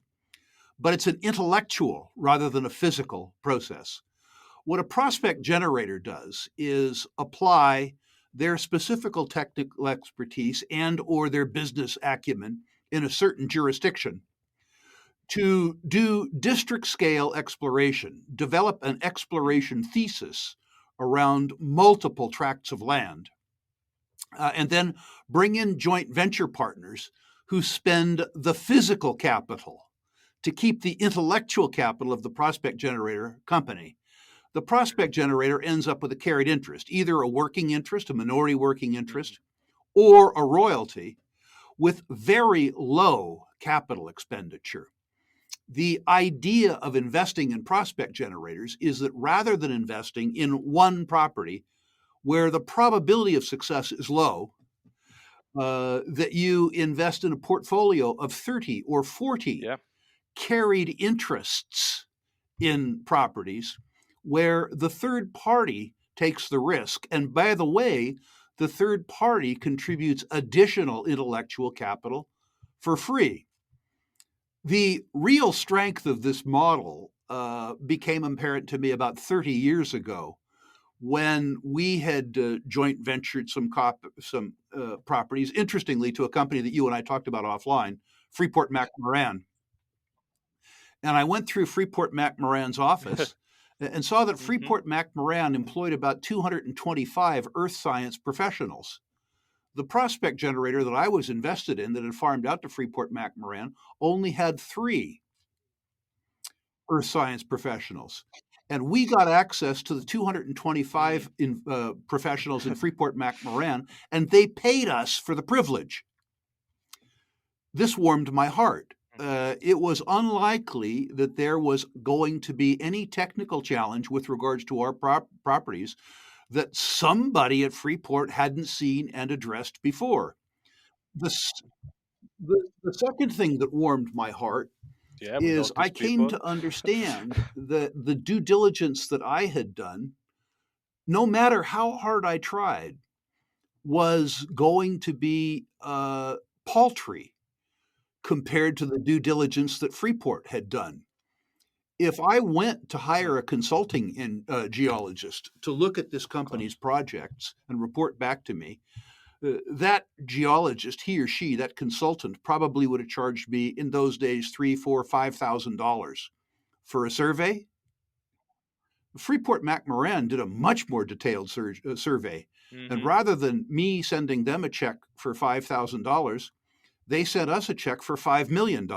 But it's an intellectual rather than a physical process. What a prospect generator does is apply their specific technical expertise and or their business acumen in a certain jurisdiction to do district scale exploration, develop an exploration thesis around multiple tracts of land, and then bring in joint venture partners who spend the physical capital to keep the intellectual capital of the prospect generator company. The prospect generator ends up with a carried interest, either a working interest, a minority working interest, or a royalty with very low capital expenditure. The idea of investing in prospect generators is that rather than investing in one property where the probability of success is low, that you invest in a portfolio of 30 or 40 carried interests in properties where the third party takes the risk. And by the way, the third party contributes additional intellectual capital for free. The real strength of this model became apparent to me about 30 years ago when we had joint ventured some properties, interestingly, to a company that you and I talked about offline, Freeport-McMoRan. And I went through Freeport-McMoRan's office and saw that Freeport-McMoRan employed about 225 earth science professionals. The prospect generator that I was invested in that had farmed out to Freeport-McMoRan only had 3 earth science professionals. And we got access to the 225 professionals in Freeport-McMoRan, and they paid us for the privilege. This warmed my heart. It was unlikely that there was going to be any technical challenge with regards to our properties that somebody at Freeport hadn't seen and addressed before. The second thing that warmed my heart is I came to understand that the due diligence that I had done, no matter how hard I tried, was going to be paltry compared to the due diligence that Freeport had done. If I went to hire a consulting geologist to look at this company's projects and report back to me, that geologist, he or she, that consultant, probably would have charged me in those days $3,000, $4,000, $5,000 for a survey. Freeport-McMoRan did a much more detailed survey, and rather than me sending them a check for $5,000, they sent us a check for $5 million.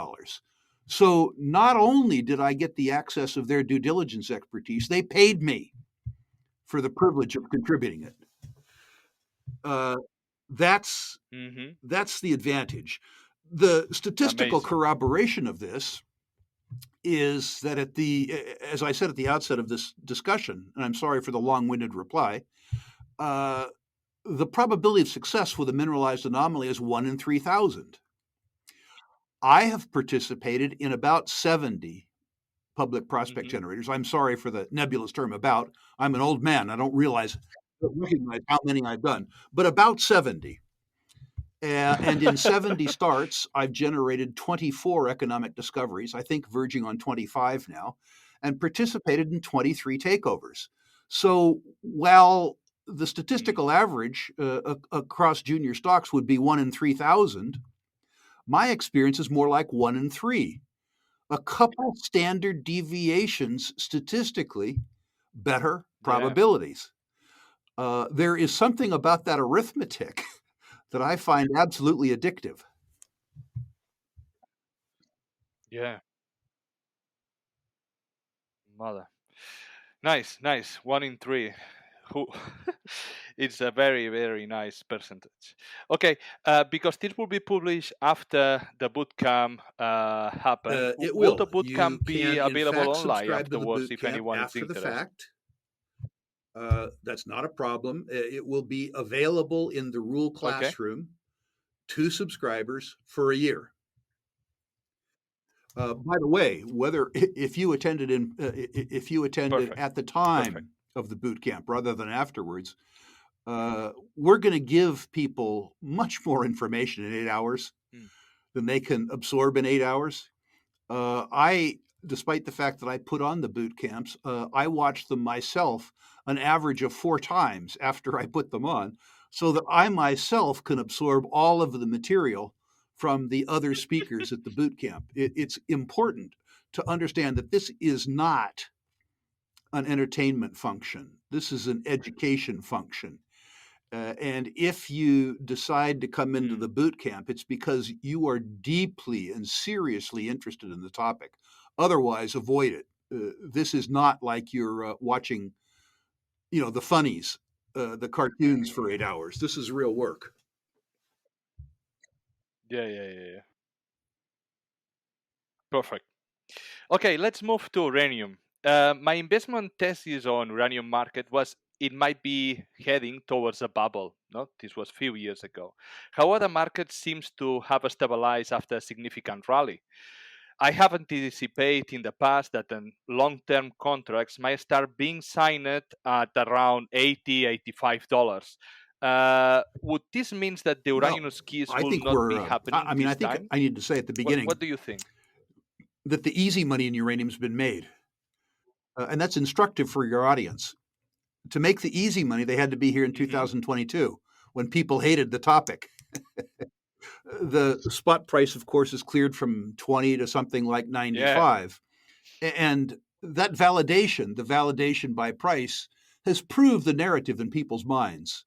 So not only did I get the access of their due diligence expertise, they paid me for the privilege of contributing it. That's the advantage. The statistical corroboration of this is that as I said at the outset of this discussion, and I'm sorry for the long-winded reply, the probability of success with a mineralized anomaly is 1 in 3,000. I have participated in about 70 public prospect generators. I'm sorry for the nebulous term about. I'm an old man. I don't recognize how many I've done, but about 70. And in 70 starts, I've generated 24 economic discoveries, I think verging on 25 now, and participated in 23 takeovers. So while the statistical average across junior stocks would be 1 in 3,000, my experience is more like 1 in 3. A couple standard deviations statistically, better probabilities. There is something about that arithmetic that I find absolutely addictive. Yeah. Mother. Nice, nice. 1 in 3. Who? It's a very, very nice percentage. Okay, because this will be published after the bootcamp happen. It Will the will. You bootcamp be can, in available fact, online subscribe to the afterwards boot if camp anyone is after the interested? fact. That's not a problem. It will be available in the Rule Classroom to subscribers for a year. By the way, whether if you attended Perfect. at the time of the boot camp rather than afterwards, we're going to give people much more information in 8 hours than they can absorb in 8 hours. Despite the fact that I put on the boot camps, I watched them myself an average of 4 times after I put them on, so that I myself can absorb all of the material from the other speakers at the boot camp. It's important to understand that this is not an entertainment function. This is an education function. And if you decide to come into the boot camp, it's because you are deeply and seriously interested in the topic. Otherwise, avoid it. This is not like you're watching, the funnies, the cartoons for 8 hours. This is real work. Yeah. Perfect. Okay, let's move to uranium. My investment thesis on uranium market was it might be heading towards a bubble. No, this was a few years ago. However, the market seems to have stabilized after a significant rally. I have anticipated in the past that long-term contracts might start being signed at around $80, $85. Would this mean that the uranium skis I will think not be happening I this think time? I need to say at the beginning What do you think? that the easy money in uranium has been made. And that's instructive for your audience. To make the easy money, they had to be here in 2022 when people hated the topic. The spot price, of course, is cleared from 20 to something like 95. Yeah. And that validation, the validation by price, has proved the narrative in people's minds.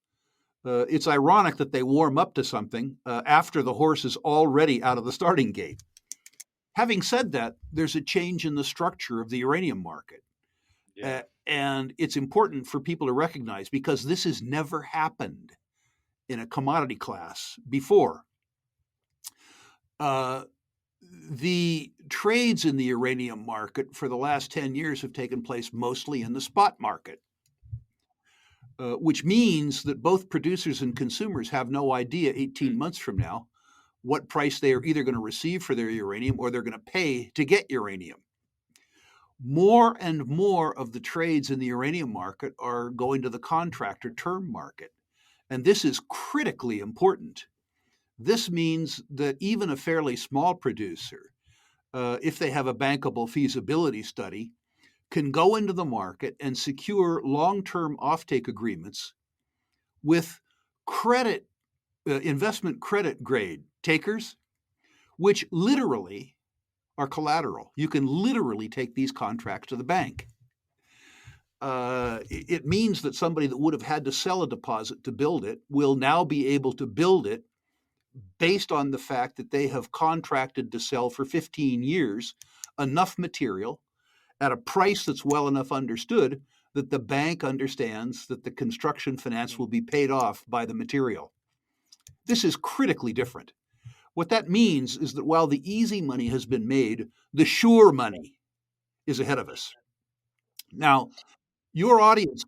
It's ironic that they warm up to something after the horse is already out of the starting gate. Having said that, there's a change in the structure of the uranium market. Yeah. And it's important for people to recognize because this has never happened in a commodity class before. The trades in the uranium market for the last 10 years have taken place mostly in the spot market, which means that both producers and consumers have no idea 18 months from now what price they are either going to receive for their uranium or they're going to pay to get uranium. More and more of the trades in the uranium market are going to the contract or term market, and this is critically important. This means that even a fairly small producer, if they have a bankable feasibility study, can go into the market and secure long-term offtake agreements with investment credit grade takers, which literally are collateral. You can literally take these contracts to the bank. It means that somebody that would have had to sell a deposit to build it will now be able to build it based on the fact that they have contracted to sell for 15 years enough material at a price that's well enough understood that the bank understands that the construction finance will be paid off by the material. This is critically different. What that means is that while the easy money has been made, the sure money is ahead of us. Now, your audience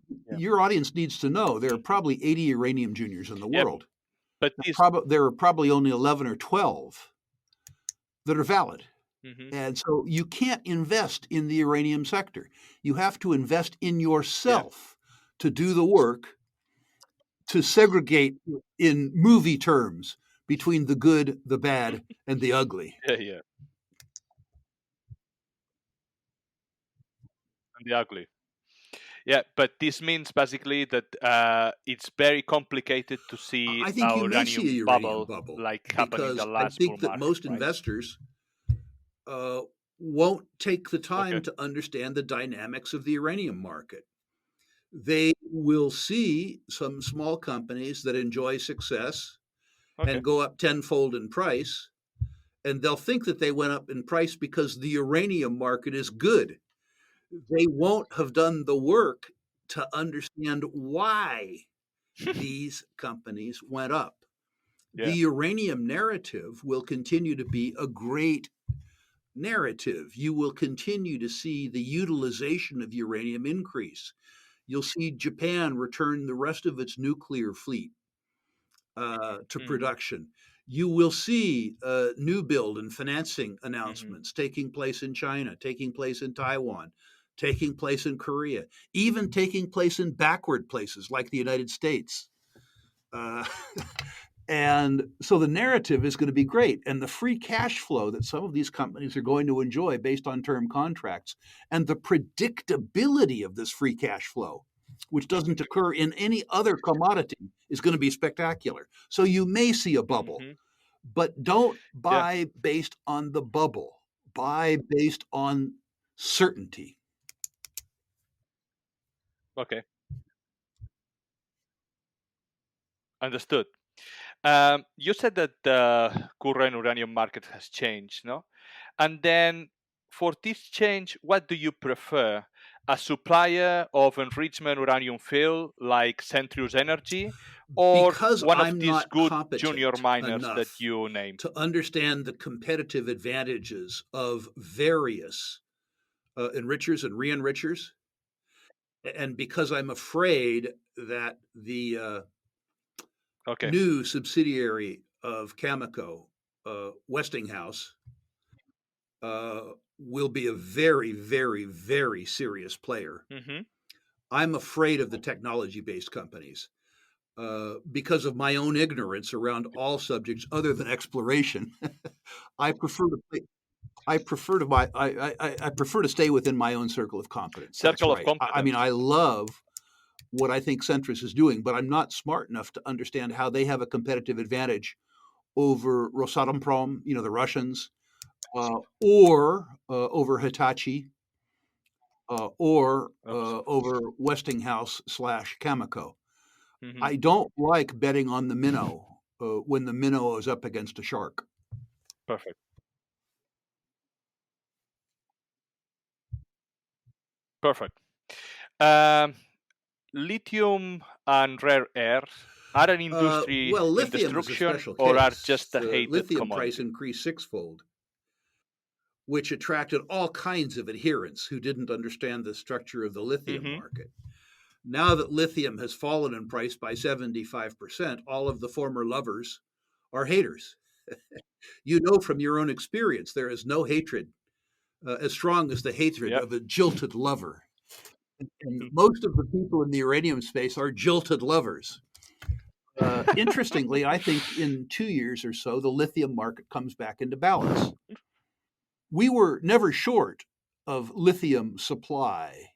needs to know there are probably 80 uranium juniors in the world. But there are probably only 11 or 12 that are valid. And so you can't invest in the uranium sector. You have to invest in yourself to do the work, to segregate in movie terms between the good, the bad, and the ugly. Yeah, yeah. And the ugly. Yeah, but this means basically that it's very complicated to see I think a you may see a uranium uranium bubble bubble like happened in the because I last bull think that market, most right? investors uh, won't take the time Okay. to understand the dynamics of the uranium market. They will see some small companies that enjoy success Okay. and go up tenfold in price, and they'll think that they went up in price because the uranium market is good. They won't have done the work to understand why these companies went up. The Yeah. uranium narrative will continue to be a great narrative. You will continue to see the utilization of uranium increase. You'll see Japan return the rest of its nuclear fleet to Mm-hmm. production. You will see new build and financing Mm-hmm. announcements taking place in China, taking place in Taiwan, taking place in Korea, even taking place in backward places like the United States. Uh, and so the narrative is going to be great. And the free cash flow that some of these companies are going to enjoy based on term contracts and the predictability of this free cash flow, which doesn't occur in any other commodity, is going to be spectacular. So you may see a bubble, Mm-hmm. but don't Yeah. buy based on the bubble, buy based on certainty. Okay. Understood. You said that the current uranium market has changed, no? And then for this change, what do you prefer? A supplier of enrichment uranium field like Centrius Energy, or Because one of I'm these not good junior competent miners that enough you name? to understand the competitive advantages of various enrichers and re-enrichers, and because I'm afraid that the Okay. new subsidiary of Cameco, Westinghouse, will be a very, very, very serious player. Mm-hmm. I'm afraid of the technology-based companies because of my own ignorance around all subjects other than exploration. I prefer to play, I prefer to stay within my own circle of competence. That's Circle of right. I mean, competence. I love what I think Centrus is doing, but I'm not smart enough to understand how they have a competitive advantage over Rosatom, the Russians, or over Hitachi, or Oops. over Westinghouse slash Cameco. Mm-hmm. I don't like betting on the minnow when the minnow is up against a shark. Perfect. Perfect. Um, Lithium and rare earths are an industry Well, in lithium is a destruction special or are case. just a The hated lithium price commodity? increased sixfold, which attracted all kinds of adherents who didn't understand the structure of the lithium Mm-hmm. market. Now that lithium has fallen in price by 75%, all of the former lovers are haters. You know from your own experience, there is no hatred as strong as the hatred Yep. of a jilted lover. And most of the people in the uranium space are jilted lovers. Interestingly, I think in 2 years or so, the lithium market comes back into balance. We were never short of lithium supply.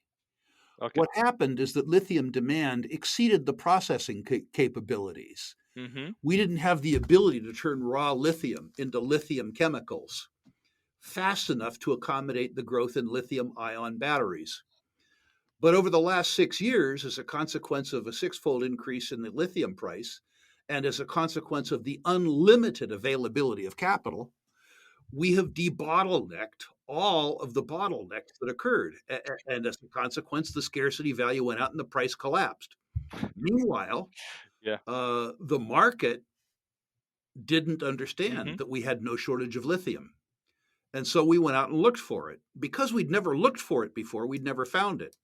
Okay. What happened is that lithium demand exceeded the processing capabilities. Mm-hmm. We didn't have the ability to turn raw lithium into lithium chemicals fast enough to accommodate the growth in lithium ion batteries. But over the last 6 years, as a consequence of a sixfold increase in the lithium price, and as a consequence of the unlimited availability of capital, we have debottlenecked all of the bottlenecks that occurred. And as a consequence, the scarcity value went out and the price collapsed. Meanwhile, Yeah. the market didn't Mm-hmm. understand that we had no shortage of lithium. And so we went out and looked for it. Because we'd never looked for it before, we'd never found it.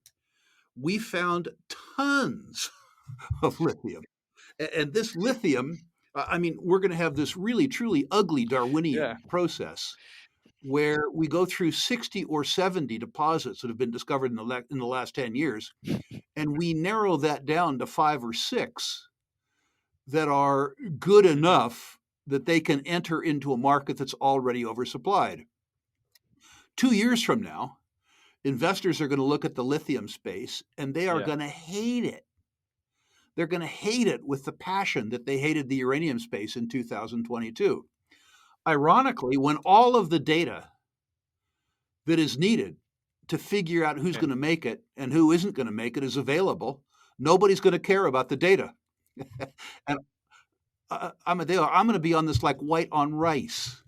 We found tons of lithium. And this lithium, I mean, we're going to have this really, truly ugly Yeah. Darwinian process where we go through 60 or 70 deposits that have been discovered in the last 10 years, and we narrow that down to 5 or 6 that are good Mm-hmm. enough that they can enter into a market that's already oversupplied. 2 years from now, investors are going to look at the lithium space and they are Yeah. going to hate it. They're going to hate it with the passion that they hated the uranium space in 2022. Ironically, when all of the data that is needed to figure out who's Yeah. going to make it and who isn't going to make it is available, nobody's going to care about the data. And I'm going to be on this like white on rice.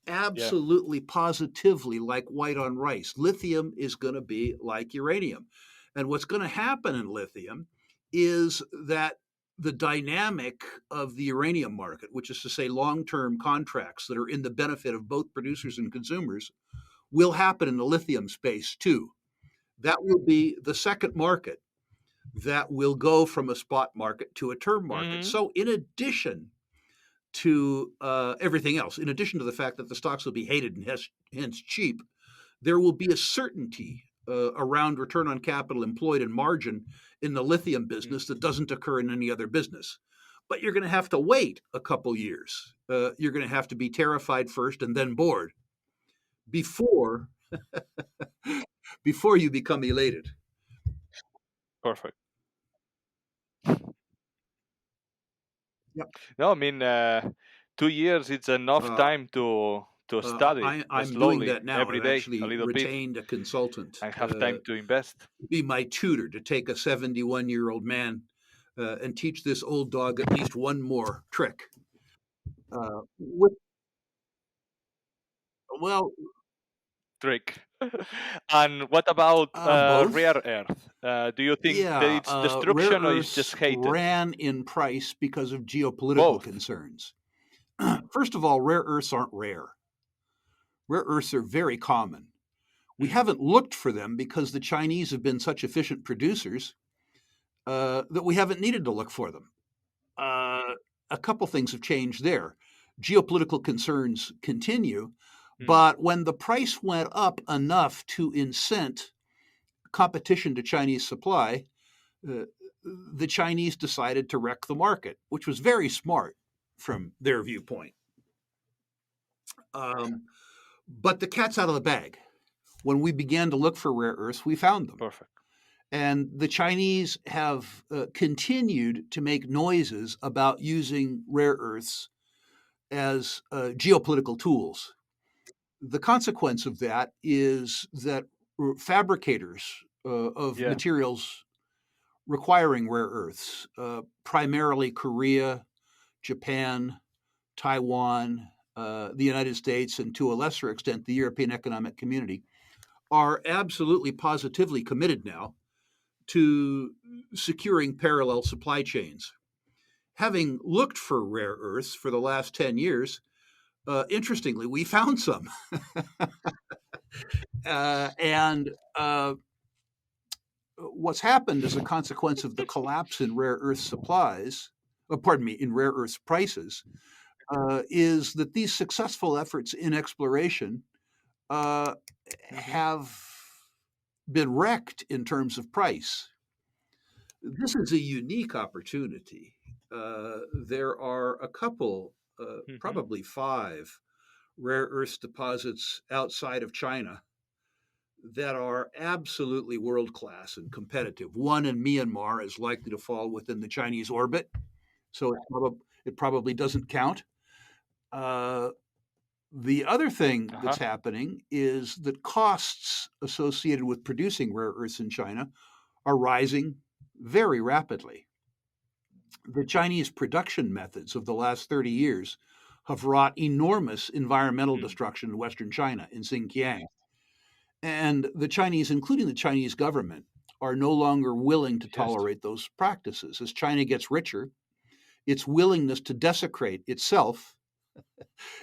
Absolutely, positively like white on rice. Lithium is going to be like uranium. And what's going to happen in lithium is that the dynamic of the uranium market, which is to say long-term contracts that are in the benefit of both producers and consumers, will happen in the lithium space too. That will be the second market that will go from a spot market to a term market. Mhm. So in addition to everything else, in addition to the fact that the stocks will be hated and hence cheap, there will be a certainty around return on capital employed and margin in the lithium business that doesn't occur in any other business. But you're going to have to wait a couple years. You're going to have to be terrified first and then bored before before you become elated. Perfect. Yep. No, I mean, 2 years it's enough Uh, time to study I'm doing slowly that now. every I've day a actually little bit retained a consultant and have time to invest. be my tutor, to take a 71-year-old man and teach this old dog at least one more trick. With, well, Trick. And what about rare both. earth? Do you think that Yeah, it's rare destruction or is earths just hated? ran in price because of geopolitical Both. concerns. First of all, rare earths aren't rare. Rare earths are very common. We haven't looked for them because the Chinese have been such efficient producers that we haven't needed to look for them. A couple things have changed there. Geopolitical concerns continue, but when the price went up enough to incent competition to Chinese supply, the Chinese decided to wreck the market, which was very smart from their viewpoint. But the cat's out of the bag. When we began to look for rare earths, we found them. Perfect. And the Chinese have continued to make noises about using rare earths as geopolitical tools. The consequence of that is that fabricators of materials requiring rare earths, primarily Korea, Japan, Taiwan, the United States, and to a lesser extent, the European Economic Community, are absolutely positively committed now to securing parallel supply chains. Having looked for rare earths for the last 10 years, interestingly, we found some. And what's happened as a consequence of the collapse in rare earth supplies, in rare earth prices, is that these successful efforts in exploration have been wrecked in terms of price. This is a unique opportunity. There are a couple, probably 5 rare earth deposits outside of China that are absolutely world class and competitive. One in Myanmar is likely to fall within the Chinese orbit, so it probably doesn't count. The other thing that's happening is that costs associated with producing rare earths in China are rising very rapidly. The Chinese production methods of the last 30 years have wrought enormous environmental destruction in Western China, in Xinjiang. And the Chinese, including the Chinese government, are no longer willing to tolerate those practices. As China gets richer, its willingness to desecrate itself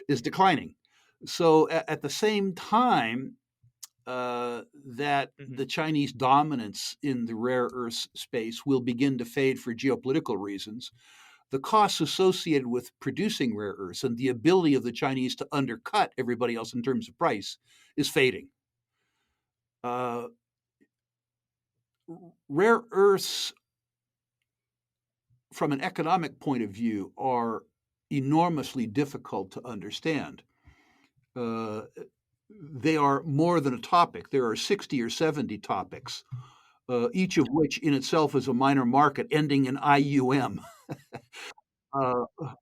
is declining. So at the same time that the Chinese dominance in the rare earth space will begin to fade for geopolitical reasons, the costs associated with producing rare earths and the ability of the Chinese to undercut everybody else in terms of price is fading. Rare earths, from an economic point of view, are enormously difficult to understand. They are more than a topic. There are 60 or 70 topics, each of which in itself is a minor market ending in IUM.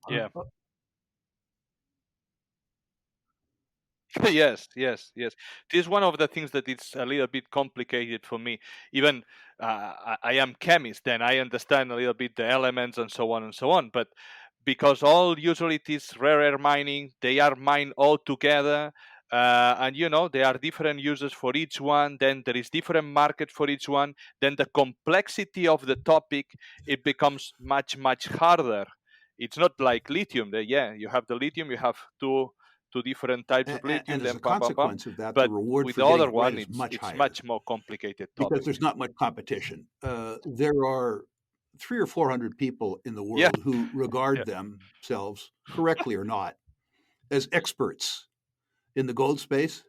Yeah. Yes, yes, yes. This is one of the things that it's a little bit complicated for me. Even I am chemist, and I understand a little bit the elements and so on and so on. But because all usually it is rare earth mining, they are mined all together, and there are different uses for each one. Then there is different market for each one. Then the complexity of the topic, it becomes much harder. It's not like lithium. You have the lithium, you have two different types of lithium, And as then a bam, bam, bam. consequence of that, the But reward with for the getting other it right one, is much it's higher much more complicated because topic. there's not much competition. There are 300 or 400 people in the Yeah, world who regard yeah. themselves, correctly or not, as experts in the gold space.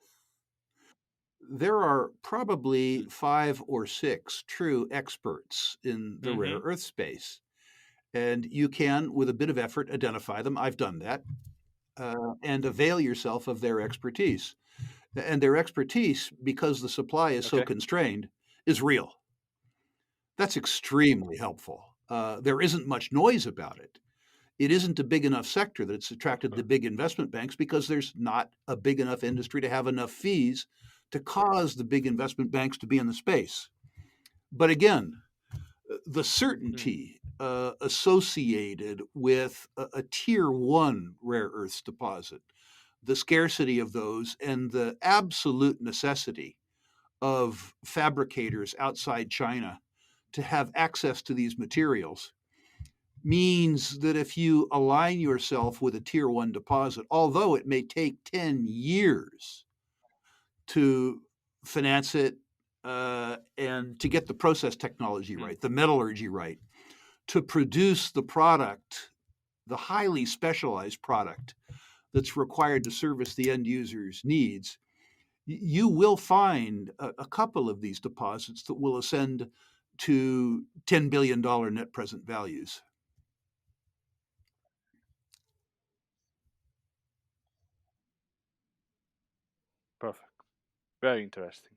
There are probably 5 or 6 true experts in the rare Mm-hmm. earth space. And you can, with a bit of effort, identify them. I've done that. And avail yourself of their expertise. And their expertise, because the supply is so Okay. constrained, is real. That's extremely helpful. There isn't much noise about it. It isn't a big enough sector that it's attracted the big investment banks because there's not a big enough industry to have enough fees to cause the big investment banks to be in the space. But again, the certainty associated with a tier one rare earths deposit, the scarcity of those, and the absolute necessity of fabricators outside China to have access to these materials means that if you align yourself with a tier one deposit, although it may take 10 years to finance it and to get the process technology right, the metallurgy right, to produce the product, the highly specialized product that's required to service the end user's needs, you will find a couple of these deposits that will ascend to $10 billion net present values. Perfect. Very interesting.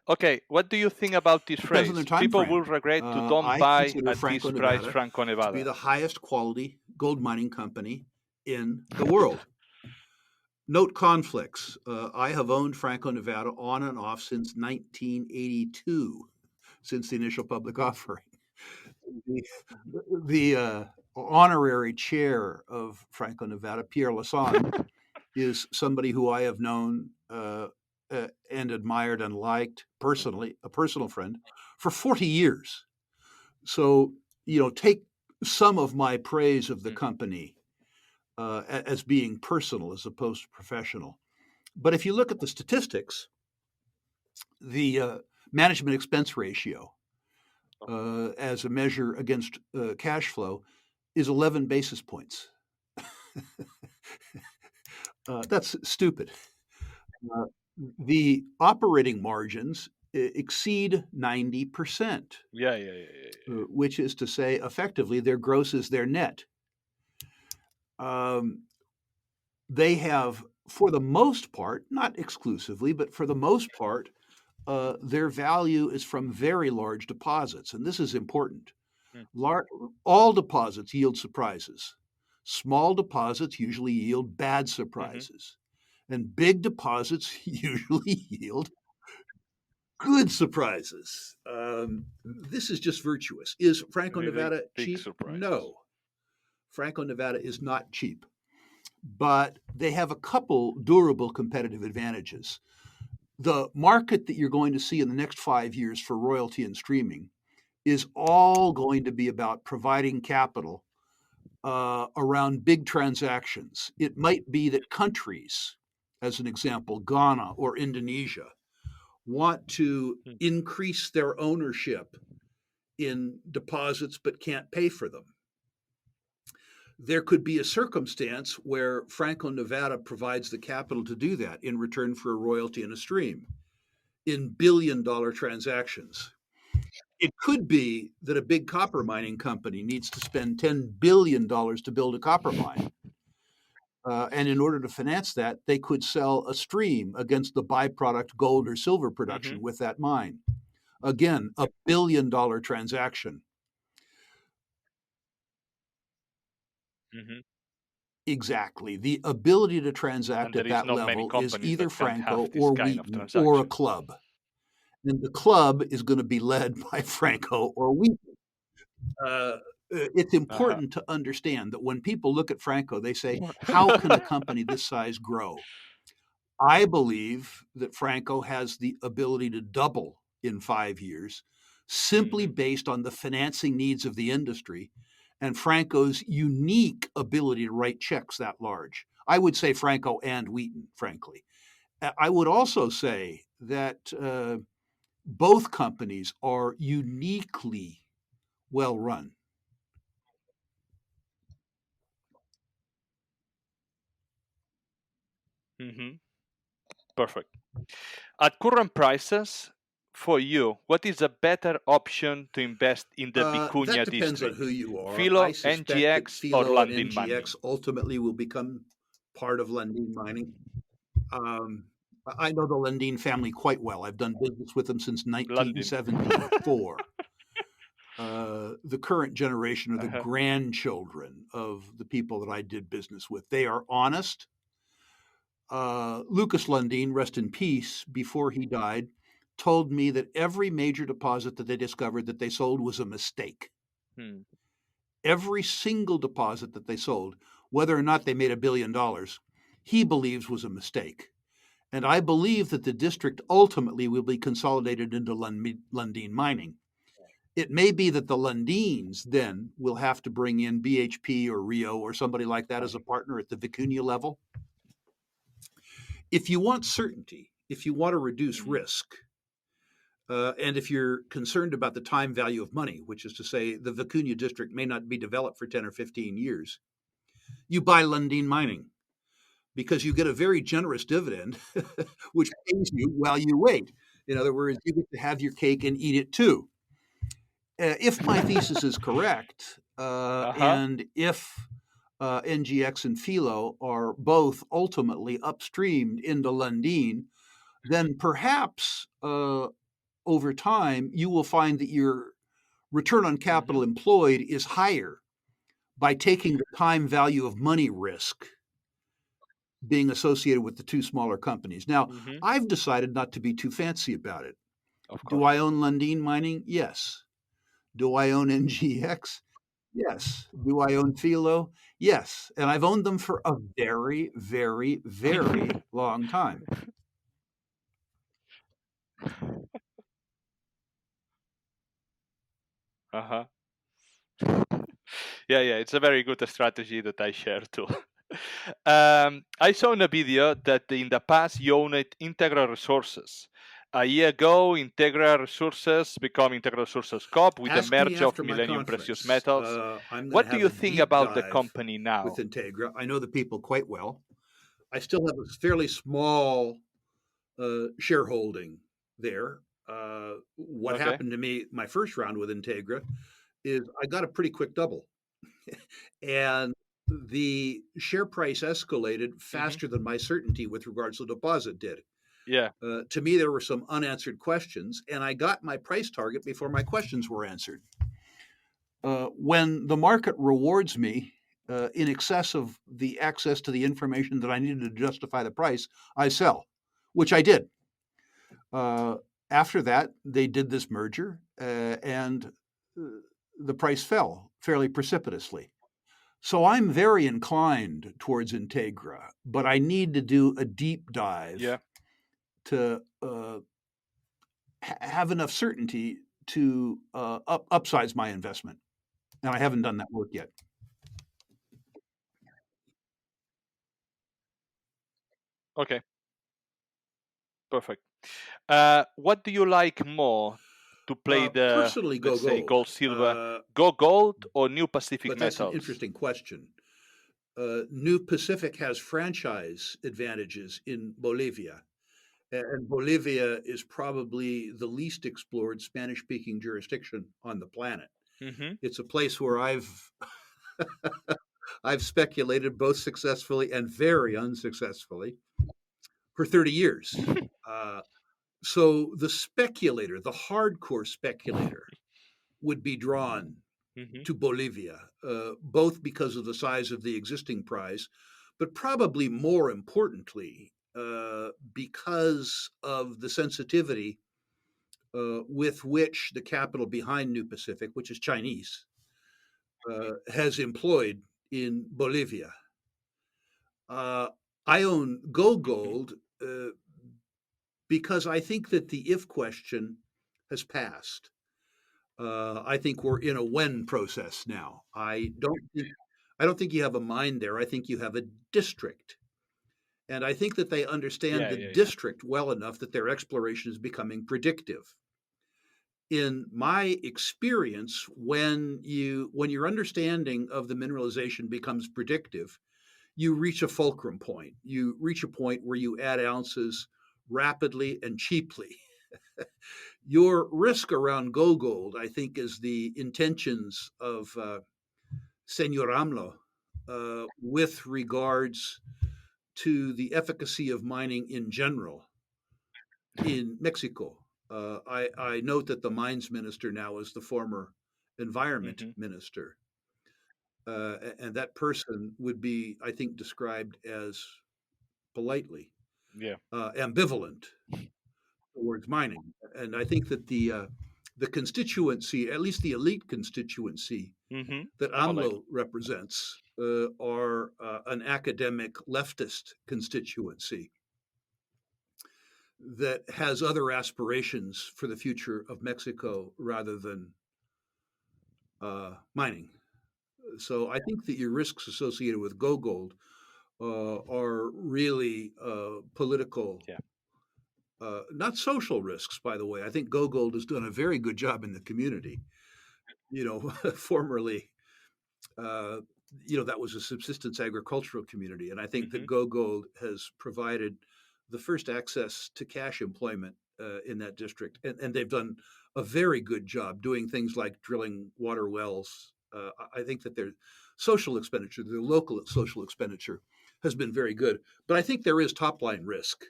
Okay, what do you think about this Depends on their phrase? time People frame. will regret to don't I buy consider at this price Franco-Nevada to be Franco-Nevada. the highest quality gold mining company in the world. Note conflicts. I have owned Franco-Nevada on and off since 1982, since the initial public offering. The honorary chair of Franco-Nevada, Pierre Lassonde, is somebody who I have known and admired and liked personally, a personal friend, for 40 years. So, take some of my praise of the company as being personal as opposed to professional. But if you look at the statistics, the management expense ratio as a measure against cash flow is 11 basis points. That's stupid. The operating margins exceed 90%, Yeah. which is to say, effectively, their gross is their net. They have, for the most part, not exclusively, but for the most part, their value is from very large deposits. And this is important. All deposits yield surprises. Small deposits usually yield bad surprises. And big deposits usually yield good surprises. This is just virtuous. Is Franco-Nevada Really big cheap? surprises. No. Franco-Nevada is not cheap. But they have a couple durable competitive advantages. The market that you're going to see in the next 5 years for royalty and streaming is all going to be about providing capital around big transactions. It might be that countries, as an example, Ghana or Indonesia, want to increase their ownership in deposits but can't pay for them. There could be a circumstance where Franco-Nevada provides the capital to do that in return for a royalty and a stream in billion-dollar transactions. It could be that a big copper mining company needs to spend $10 billion to build a copper mine. And in order to finance that, they could sell a stream against the byproduct gold or silver production with that mine. Again, a $1 billion transaction. Exactly. The ability to transact at that level is either Franco or Wheaton or a club. And the club is going to be led by Franco or Wheaton. It's important to understand that when people look at Franco, they say, how can a company this size grow? I believe that Franco has the ability to double in 5 years, simply based on the financing needs of the industry and Franco's unique ability to write checks that large. I would say Franco and Wheaton, frankly. I would also say that both companies are uniquely well run. Perfect. At current prices, for you, what is a better option to invest in the Vicuña That depends district? on who you are. FILO, I suspect that NGEX, or FILO and Lundin Mining? NGEX ultimately will become part of Lundin Mining. I know the Lundin family quite well. I've done business with them since 1974. The current generation are the grandchildren of the people that I did business with. They are honest. Lucas Lundin, rest in peace, before he died, told me that every major deposit that they discovered that they sold was a mistake. Every single deposit that they sold, whether or not they made $1 billion, he believes was a mistake. And I believe that the district ultimately will be consolidated into Lundin Mining. It may be that the Lundins then will have to bring in BHP or Rio or somebody like that as a partner at the Vicuña level. If you want certainty, if you want to reduce risk, and if you're concerned about the time value of money, which is to say the Vicuña district may not be developed for 10 or 15 years, you buy Lundin Mining because you get a very generous dividend, which pays you while you wait. In other words, you get to have your cake and eat it too. If my thesis is correct, and if NGEX and FILO are both ultimately upstreamed into Lundin, then perhaps over time you will find that your return on capital employed is higher by taking the time value of money risk being associated with the two smaller companies. Now, I've decided not to be too fancy about it. Do I own Lundin Mining? Yes. Do I own NGEX? Yes. Do I own FILO? Yes. And I've owned them for a very, very, very long time. Yeah, it's a very good strategy that I share too. I saw in a video that in the past you owned Integra Resources. A year ago, Integra Resources become Integra Resources Corp with the merger of Millennium Precious Metals. What do you think about the company now? With Integra, I know the people quite well. I still have a fairly small shareholding there. What happened to me my first round with Integra is I got a pretty quick double. And the share price escalated faster than my certainty with regards to the deposit did. Yeah. To me, there were some unanswered questions, and I got my price target before my questions were answered. When the market rewards me in excess of the access to the information that I needed to justify the price, I sell, which I did. After that, they did this merger, and the price fell fairly precipitously. So I'm very inclined towards Integra, but I need to do a deep dive to have enough certainty to upsize my investment. And I haven't done that work yet. Okay. Perfect. What do you like more to play the, personally, let's say, gold. gold, silver, go gold or New Pacific But Metals? that's an interesting question. New Pacific has franchise advantages in Bolivia, And Bolivia is probably the least explored Spanish-speaking jurisdiction on the planet. Mm-hmm. It's a place where I've speculated both successfully and very unsuccessfully for 30 years. So the speculator, the hardcore speculator, would be drawn Mm-hmm. to Bolivia, both because of the size of the existing prize, but probably more importantly, because of the sensitivity with which the capital behind New Pacific, which is Chinese, has employed in Bolivia. I own Go Mm-hmm. Gold because I think that the if question has passed. I think we're in a when process now. I don't think you have a mine there. I think you have a district. And I think that they understand Yeah, the yeah, yeah. district well enough that their exploration is becoming predictive. In my experience, when your understanding of the mineralization becomes predictive, you reach a fulcrum point. You reach a point where you add ounces rapidly and cheaply. Your risk around Go Gold, I think, is the intentions of Senor AMLO with regards to the efficacy of mining in general in Mexico. I note that the mines minister now is the former environment Mm-hmm. minister. And that person would be, I think, described as politely Yeah. ambivalent towards mining. And I think that the constituency, at least the elite constituency Mm-hmm. that Polite. AMLO represents, are an academic leftist constituency that has other aspirations for the future of Mexico rather than mining. So I think that your risks associated with Go Gold are really political, Yeah. not social risks, by the way. I think Go Gold has done a very good job in the community. You know, formerly, uh, that was a subsistence agricultural community. And I think Mm-hmm. that Go Gold has provided the first access to cash employment in that district. And they've done a very good job doing things like drilling water wells. I think that their social expenditure, their local social expenditure, has been very good. But I think there is top line risk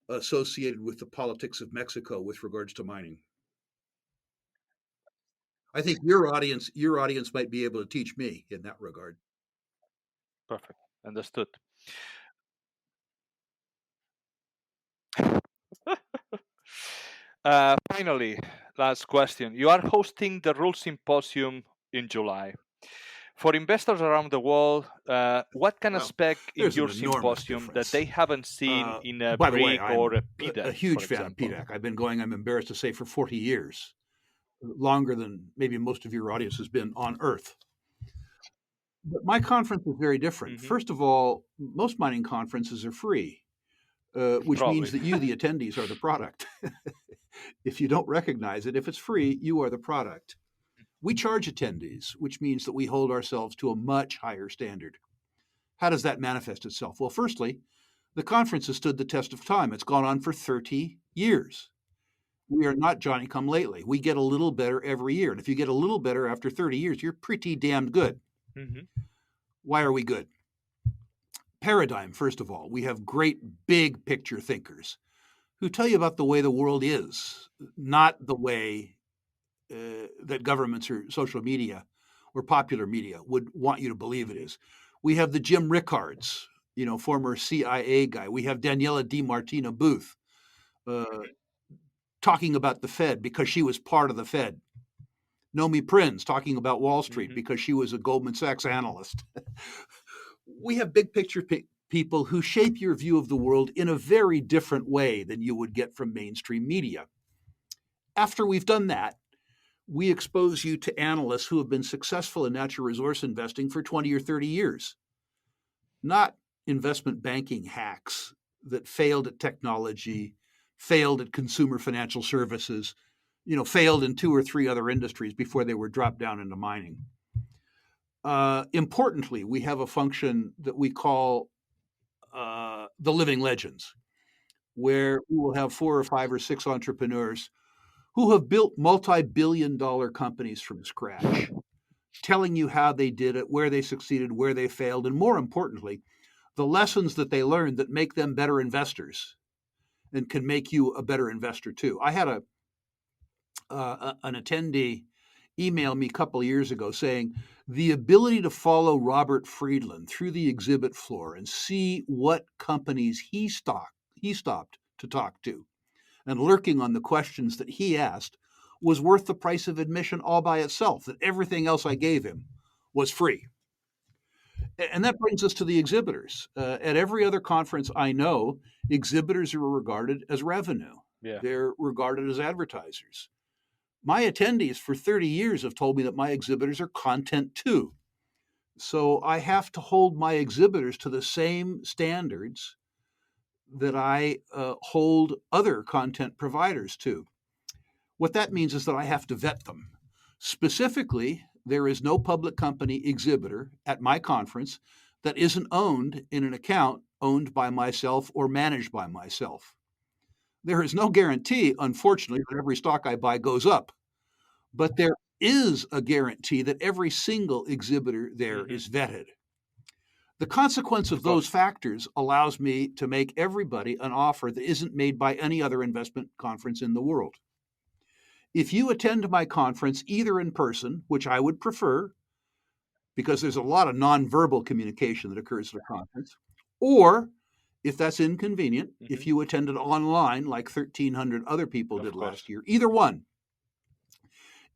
associated with the politics of Mexico with regards to mining. I think your audience might be able to teach me in that regard. Perfect. Understood. Finally, last question. You are hosting the Rule Symposium in July. For investors around the world, what can Well, expect in there's an your enormous symposium that they difference. haven't seen in a By the way, BRIC or I'm a a PDAC, for huge fan of example? PDAC. I've been going, I'm embarrassed to say, for 40 years, longer than maybe most of your audience has been on Earth. But my conference is very different. Mm-hmm. First of all, most mining conferences are free, which means Probably. that you, the attendees, are the product. If you don't recognize it, if it's free, you are the product. We charge attendees, which means that we hold ourselves to a much higher standard. How does that manifest itself? Well, firstly, the conference has stood the test of time. It's gone on for 30 years. We are not Johnny come lately. We get a little better every year. And if you get a little better after 30 years, you're pretty damn good. Mm-hmm. Why are we good? Paradigm, first of all. We have great big picture thinkers who tell you about the way the world is, not the way that governments or social media or popular media would want you to believe it is. We have the Jim Rickards, former CIA guy. We have Daniela DiMartino Booth talking about the Fed because she was part of the Fed. Nomi Prinz talking about Wall Street Mm-hmm. because she was a Goldman Sachs analyst. We have big picture people who shape your view of the world in a very different way than you would get from mainstream media. After we've done that, we expose you to analysts who have been successful in natural resource investing for 20 or 30 years, not investment banking hacks that failed at technology, failed at consumer financial services, failed in 2 or 3 other industries before they were dropped down into mining. Importantly, we have a function that we call the living legends. where we will have 4 or 5 or 6 entrepreneurs who have built multi-billion-dollar companies from scratch, telling you how they did it, where they succeeded, where they failed, and more importantly, the lessons that they learned that make them better investors and can make you a better investor too. I had an attendee email me a couple of years ago saying the ability to follow Robert Friedland through the exhibit floor and see what companies he stopped to talk to and lurking on the questions that he asked was worth the price of admission all by itself, that everything else I gave him was free. And that brings us to the exhibitors. At every other conference I know, exhibitors are regarded as revenue. Yeah. They're regarded as advertisers. My attendees for 30 years have told me that my exhibitors are content too. So I have to hold my exhibitors to the same standards that I hold other content providers to. What that means is that I have to vet them. Specifically, there is no public company exhibitor at my conference that isn't owned in an account owned by myself or managed by myself. There is no guarantee, unfortunately, that every stock I buy goes up, but there is a guarantee that every single exhibitor there is vetted. The consequence of those factors allows me to make everybody an offer that isn't made by any other investment conference in the world. If you attend my conference either in person, which I would prefer, because there's a lot of nonverbal communication that occurs at a conference, or if that's inconvenient, if you attended online like 1,300 other people did last year, either one.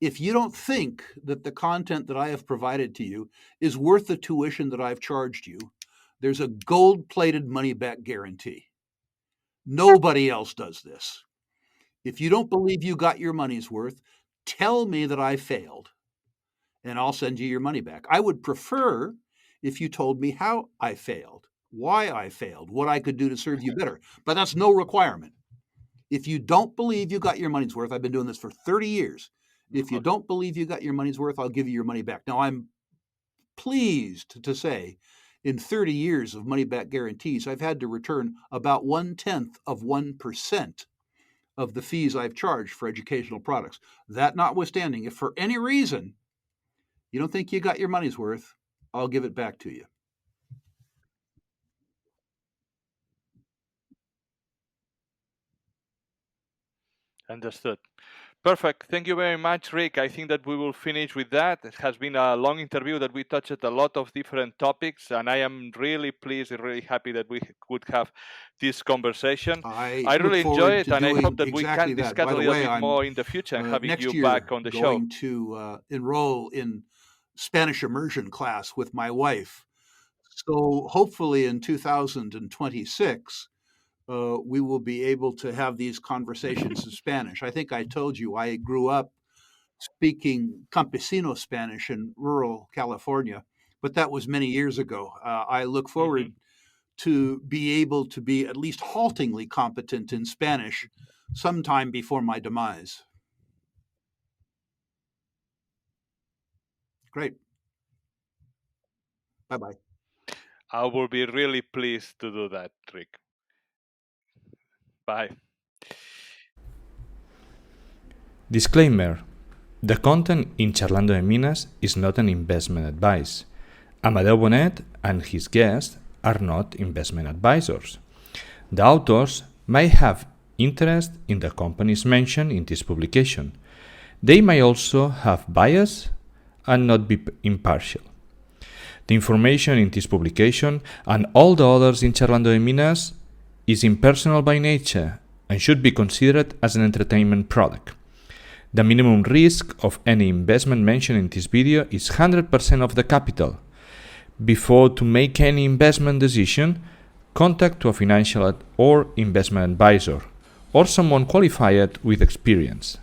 If you don't think that the content that I have provided to you is worth the tuition that I've charged you, there's a gold-plated money-back guarantee. Nobody else does this. If you don't believe you got your money's worth, tell me that I failed, and I'll send you your money back. I would prefer if you told me how I failed, why I failed, what I could do to serve you better, but that's no requirement. If you don't believe you got your money's worth, I've been doing this for 30 years. If you don't believe you got your money's worth, I'll give you your money back. Now, I'm pleased to say in 30 years of money-back guarantees, I've had to return about 0.1% of the fees I've charged for educational products. That notwithstanding, if for any reason you don't think you got your money's worth, I'll give it back to you. Understood. Perfect. Thank you very much, Rick. I think that we will finish with that. It has been a long interview that we touched a lot of different topics, and I am really pleased and really happy that we could have this conversation. I really enjoy it, and I hope that we can discuss a little bit more in the future and having you back on the show. Going to enroll in Spanish immersion class with my wife. So hopefully in 2026, we will be able to have these conversations in Spanish. I think I told you I grew up speaking campesino Spanish in rural California, but that was many years ago. I look forward to be able to be at least haltingly competent in Spanish sometime before my demise. Great. Bye-bye. I will be really pleased to do that, Rick. Bye. Disclaimer. The content in Charlando de Minas is not an investment advice. Amadeu Bonet and his guests are not investment advisors. The authors may have interest in the companies mentioned in this publication. They may also have bias and not be impartial. The information in this publication and all the others in Charlando de Minas is impersonal by nature and should be considered as an entertainment product. The minimum risk of any investment mentioned in this video is 100% of the capital. Before to make any investment decision, contact to a financial or investment advisor or someone qualified with experience.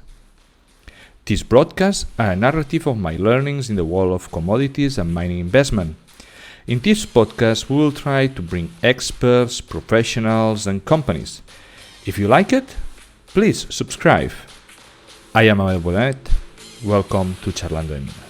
These broadcasts are a narrative of my learnings in the world of commodities and mining investment. In this podcast, we will try to bring experts, professionals, and companies. If you like it, please subscribe. I am Amadeu Bonet. Welcome to Charlando de Minas.